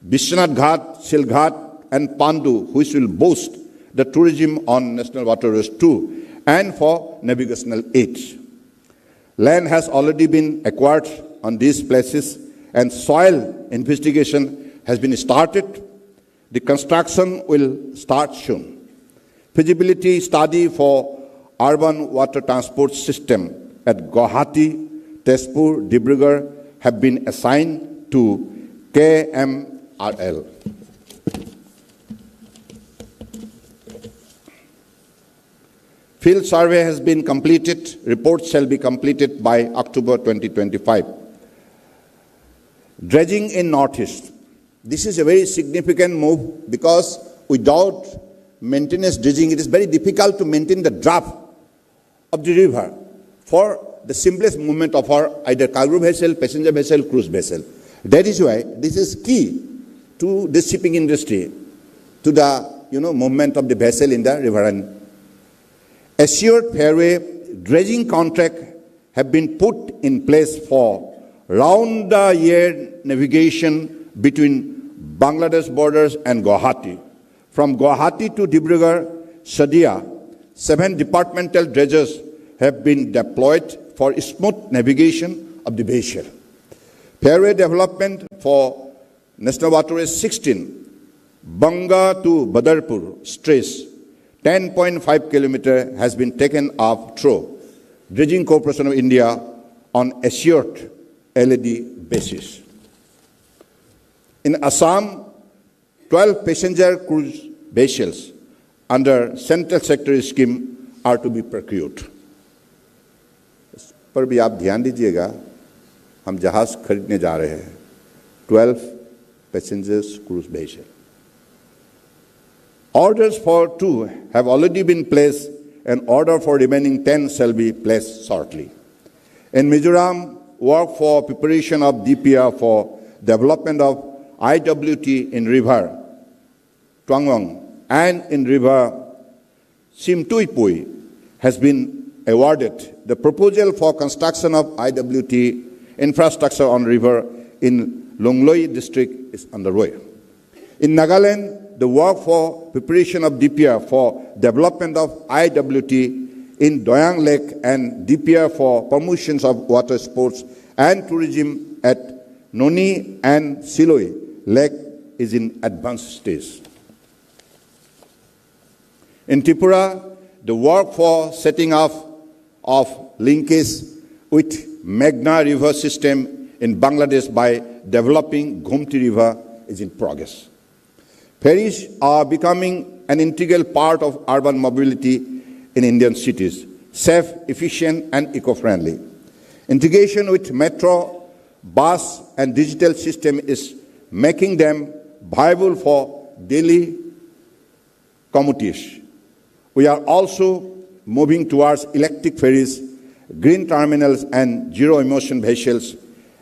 Biswanath Ghat, Silghat and Pandu, which will boost the tourism on national waterways too and for navigational aids. Land has already been acquired on these places and soil investigation has been started. The construction will start soon. Feasibility study for urban water transport system at Guwahati, Tezpur, Dibrugarh have been assigned to KMRL. Field survey has been completed. Reports shall be completed by October 2025. Dredging in Northeast. This is a very significant move because without maintenance dredging, it is very difficult to maintain the draft of the river for the simplest movement of our either cargo vessel, passenger vessel, cruise vessel. That is why this is key to the shipping industry, to the movement of the vessel in the river. And assured fairway dredging contract have been put in place for round-the-year navigation between Bangladesh borders and Guwahati. From Guwahati to Dibrugarh, Sadia, 7 departmental dredgers have been deployed for smooth navigation of the vessel. Fairway development for National Waterways 16, Banga to Badarpur stretch, 10.5 kilometer has been taken up through Dredging Corporation of India on assured LED basis. In Assam, 12 passenger cruise vessels under Central Sector Scheme are to be procured. इस पर भी आप ध्यान दीजिएगा, हम जहाज खरीदने जा रहे हैं, 12 passengers cruise vessel. Orders for 2 have already been placed, and order for remaining 10 shall be placed shortly. In Mizoram, work for preparation of DPR for development of IWT in river Tuangwang and in river Simtuipui has been awarded. The proposal for construction of IWT infrastructure on river in Longloi district is underway. In Nagaland, the work for preparation of DPR for development of IWT in Doyang Lake and DPR for promotions of water sports and tourism at Noni and Siloi Lake is in advanced stage. In Tripura, the work for setting up of linkage with Meghna River system in Bangladesh by developing Gomti River is in progress. Ferries are becoming an integral part of urban mobility in Indian cities, safe, efficient, and eco-friendly. Integration with metro, bus, and digital system is making them viable for daily commutes. We are also moving towards electric ferries, green terminals, and zero-emission vessels,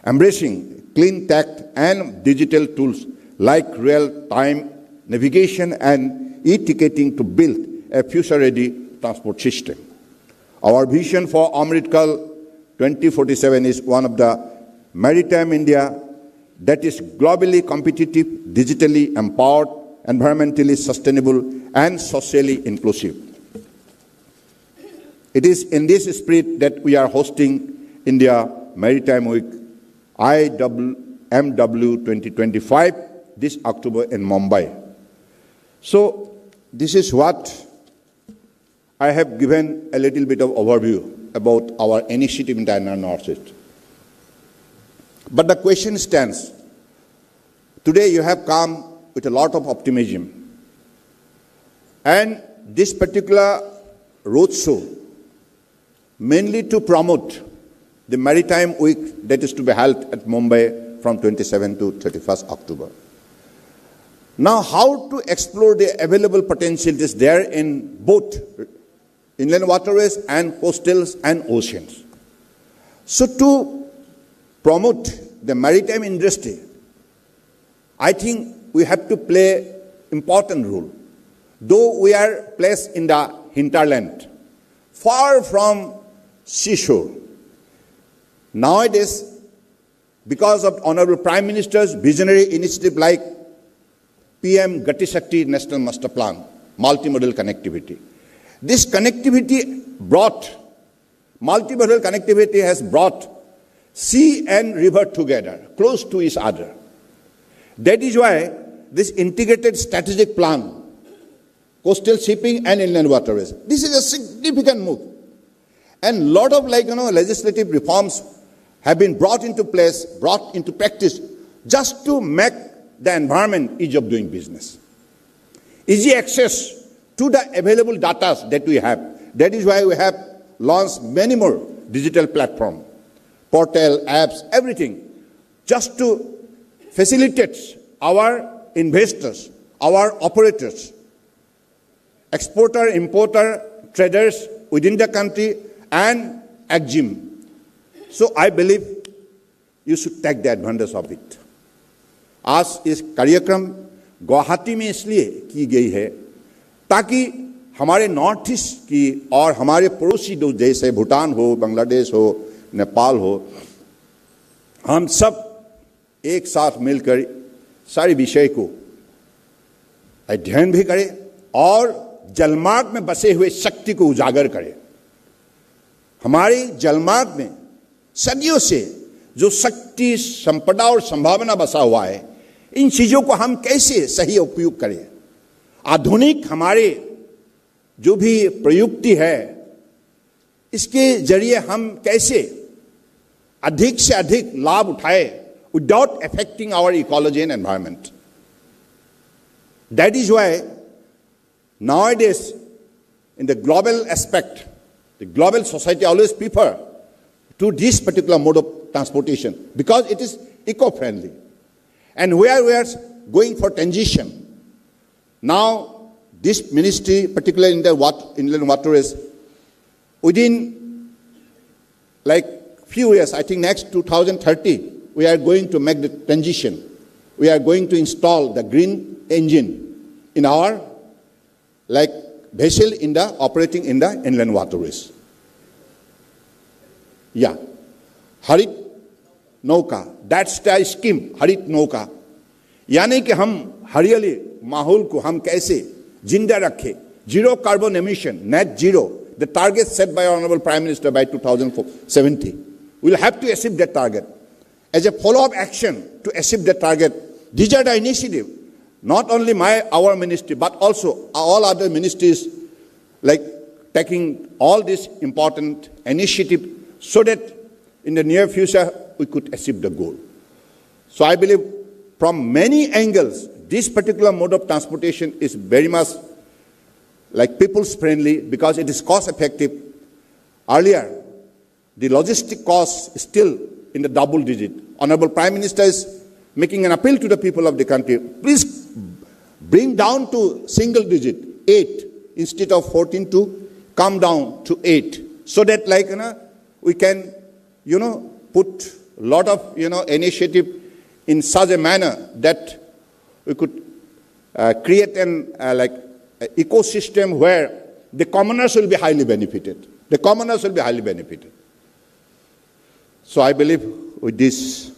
embracing clean tech and digital tools like real-time navigation and e-ticketing to build a future-ready transport system. Our vision for Amritkal 2047 is one of the Maritime India that is globally competitive, digitally empowered, environmentally sustainable, and socially inclusive. It is in this spirit that we are hosting India Maritime Week IMW 2025 this October in Mumbai. So this is what I have given a little bit of overview about our initiative in the Northeast. But the question stands. Today you have come with a lot of optimism. And this particular roadshow, mainly to promote the Maritime Week that is to be held at Mumbai from 27 to 31st October. Now, how to explore the available potentialities there in both inland waterways and coastals and oceans. So to promote the maritime industry, I think we have to play important role. Though we are placed in the hinterland, far from seashore, nowadays, because of Honorable Prime Minister's visionary initiative like PM Gati Shakti National Master Plan, multimodal connectivity. This connectivity multimodal connectivity has brought sea and river together, close to each other. That is why this integrated strategic plan, coastal shipping and inland waterways, this is a significant move. And lot of legislative reforms have been brought into place, brought into practice, just to make the environment easy of doing business. Easy access to the available data that we have. That is why we have launched many more digital platforms, portal, apps, everything, just to facilitate our investors, our operators, exporter, importer, traders within the country, and exim. So I believe you should take the advantage of it. आज इस कार्यक्रम गुवाहाटी में इसलिए की गई है ताकि हमारे नॉर्थ ईस्ट की और हमारे पड़ोसी दो देश है, भूटान हो, बांग्लादेश हो, नेपाल हो, हम सब एक साथ मिलकर सारे विषय को अध्ययन भी करें और जलमार्ग में बसे हुए शक्ति को उजागर करें। हमारे जलमार्ग में सदियों से जो शक्ति, संपदा और संभावना बसा हुआ है, इन चीजों को हम कैसे सही उपयोग करें। आधुनिक हमारे जो भी प्रयुक्ति है, इसके जरिए हम कैसे अधिक से अधिक लाभ उठाए without affecting our ecology and environment. That is why nowadays in the global aspect, the global society always prefer to this particular mode of transportation because it is eco-friendly. And where we are going for transition, now this ministry, particularly in the inland waterways, within like few years, I think next 2030, we are going to make the transition. We are going to install the green engine in our like vessel in the operating in the inland waterways. Yeah, Harit नौका, that's the scheme, हरित नौका, यानी कि हम हरियाली माहौल को हम कैसे जिंदा रखें, zero carbon emission, net zero, the target set by Honorable Prime Minister by 2070. We will have to achieve that target. As a follow-up action to achieve that target, these are the initiative, not only our ministry, but also all other ministries, like taking all this important initiative so that in the near future, we could achieve the goal. So I believe from many angles, this particular mode of transportation is very much like people's friendly because it is cost effective. Earlier, the logistic cost is still in the double digit. Honorable Prime Minister is making an appeal to the people of the country. Please bring down to single digit, 8, instead of 14 to come down to 8. So that like, we can, put a lot of, initiative in such a manner that we could create an ecosystem where the commoners will be highly benefited. The commoners will be highly benefited. So I believe with this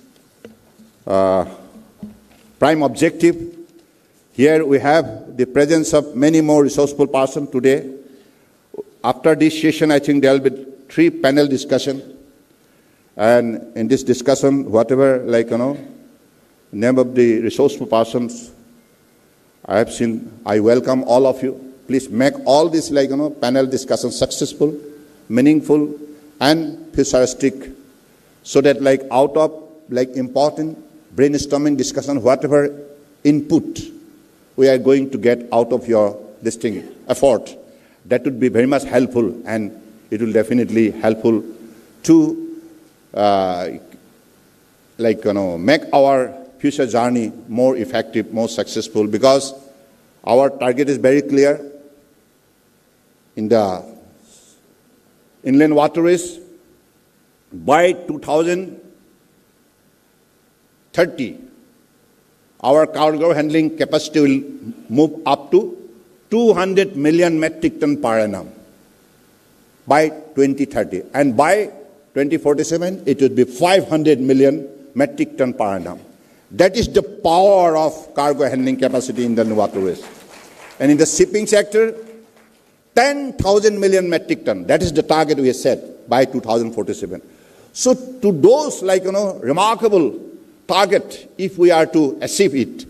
prime objective, here we have the presence of many more resourceful persons today. After this session, I think there will be 3 panel discussion. And in this discussion, whatever, name of the resourceful persons I have seen, I welcome all of you. Please make all this, panel discussion successful, meaningful, and futuristic, so that, out of, important brainstorming discussion, whatever input we are going to get out of your effort, that would be very much helpful, and it will definitely helpful to make our future journey more effective, more successful, because our target is very clear. In the inland waterways, by 2030, our cargo handling capacity will move up to 200 million metric ton per annum by 2030. And by 2047, it would be 500 million metric ton per annum. That is the power of cargo handling capacity in the waterways. And in the shipping sector, 10,000 million metric ton. That is the target we have set by 2047. So to those remarkable target, if we are to achieve it,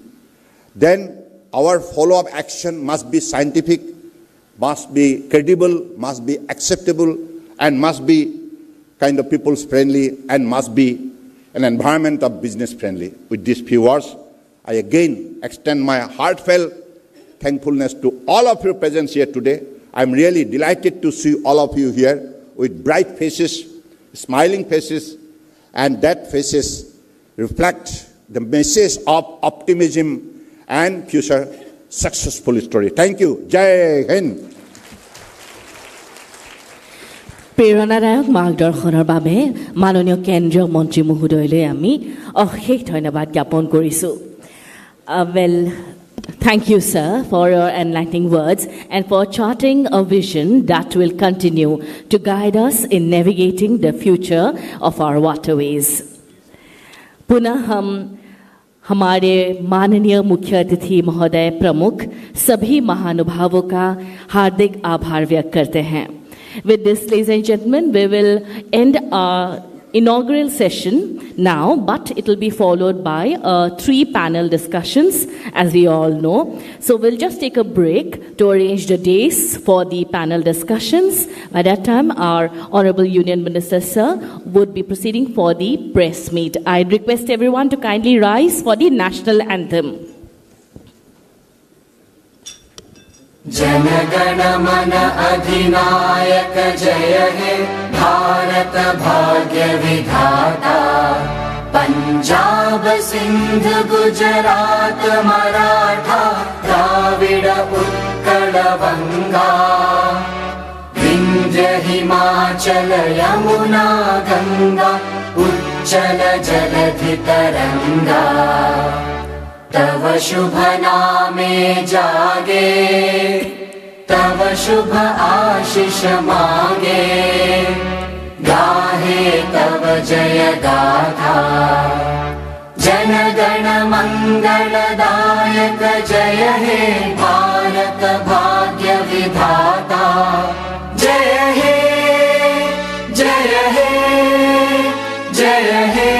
then our follow-up action must be scientific, must be credible, must be acceptable, and must be kind of people's friendly, and must be an environment of business friendly. With these few words, I again extend my heartfelt thankfulness to all of your presence here today. I'm really delighted to see all of you here with bright faces, smiling faces, and that faces reflect the message of optimism and future successful story. Thank you. Jai Hind. প্ৰেৰণাদায়ক মাৰ্গদৰ্শনৰ বাবে মাননীয় কেন্দ্ৰীয় মন্ত্ৰী মহোদয়লৈ আমি অশেষ ধন্যবাদ জ্ঞাপন কৰিছোঁ। Thank you, sir, for your enlightening words and for charting a vision that will continue to guide us in navigating the future of our waterways. पुनः हम हमारे माननीय मुख्य अतिथि महोदय प्रमुख सभी महानुभावों का हार्दिक आभार व्यक्त करते हैं। With this, ladies and gentlemen, we will end our inaugural session now, but it will be followed by 3 panel discussions, as we all know. So we'll just take a break to arrange the days for the panel discussions. By that time, our Honorable Union Minister, sir, would be proceeding for the press meet. I request everyone to kindly rise for the national anthem. जनगण मन अधिनायक जय हे भारत भाग्य विधाता पंजाब सिंध गुजरात मराठा द्राविड उत्कल बंगा विंध्य हिमाचल यमुना गंगा उच्चल जलधि तरंगा तव शुभ नामे जागे तव शुभ आशीष मांगे गाहे तव जय गाथा जनगण मंगलदायक जय हे भारत भाग्य विधाता जय हे जय हे जय हे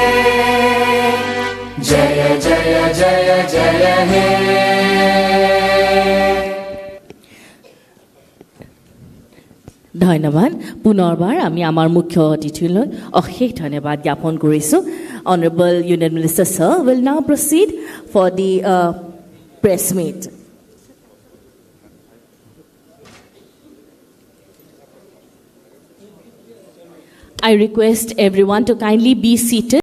जय जय जय जय हे ধন্যবাদ। পুনৰবাৰ আমি আমাৰ মুখ্য অতিথিলৈ অশেষ ধন্যবাদ জ্ঞাপন কৰিছোঁ। Honorable Union Minister, sir, will now proceed for the press meet. I request everyone to kindly be seated.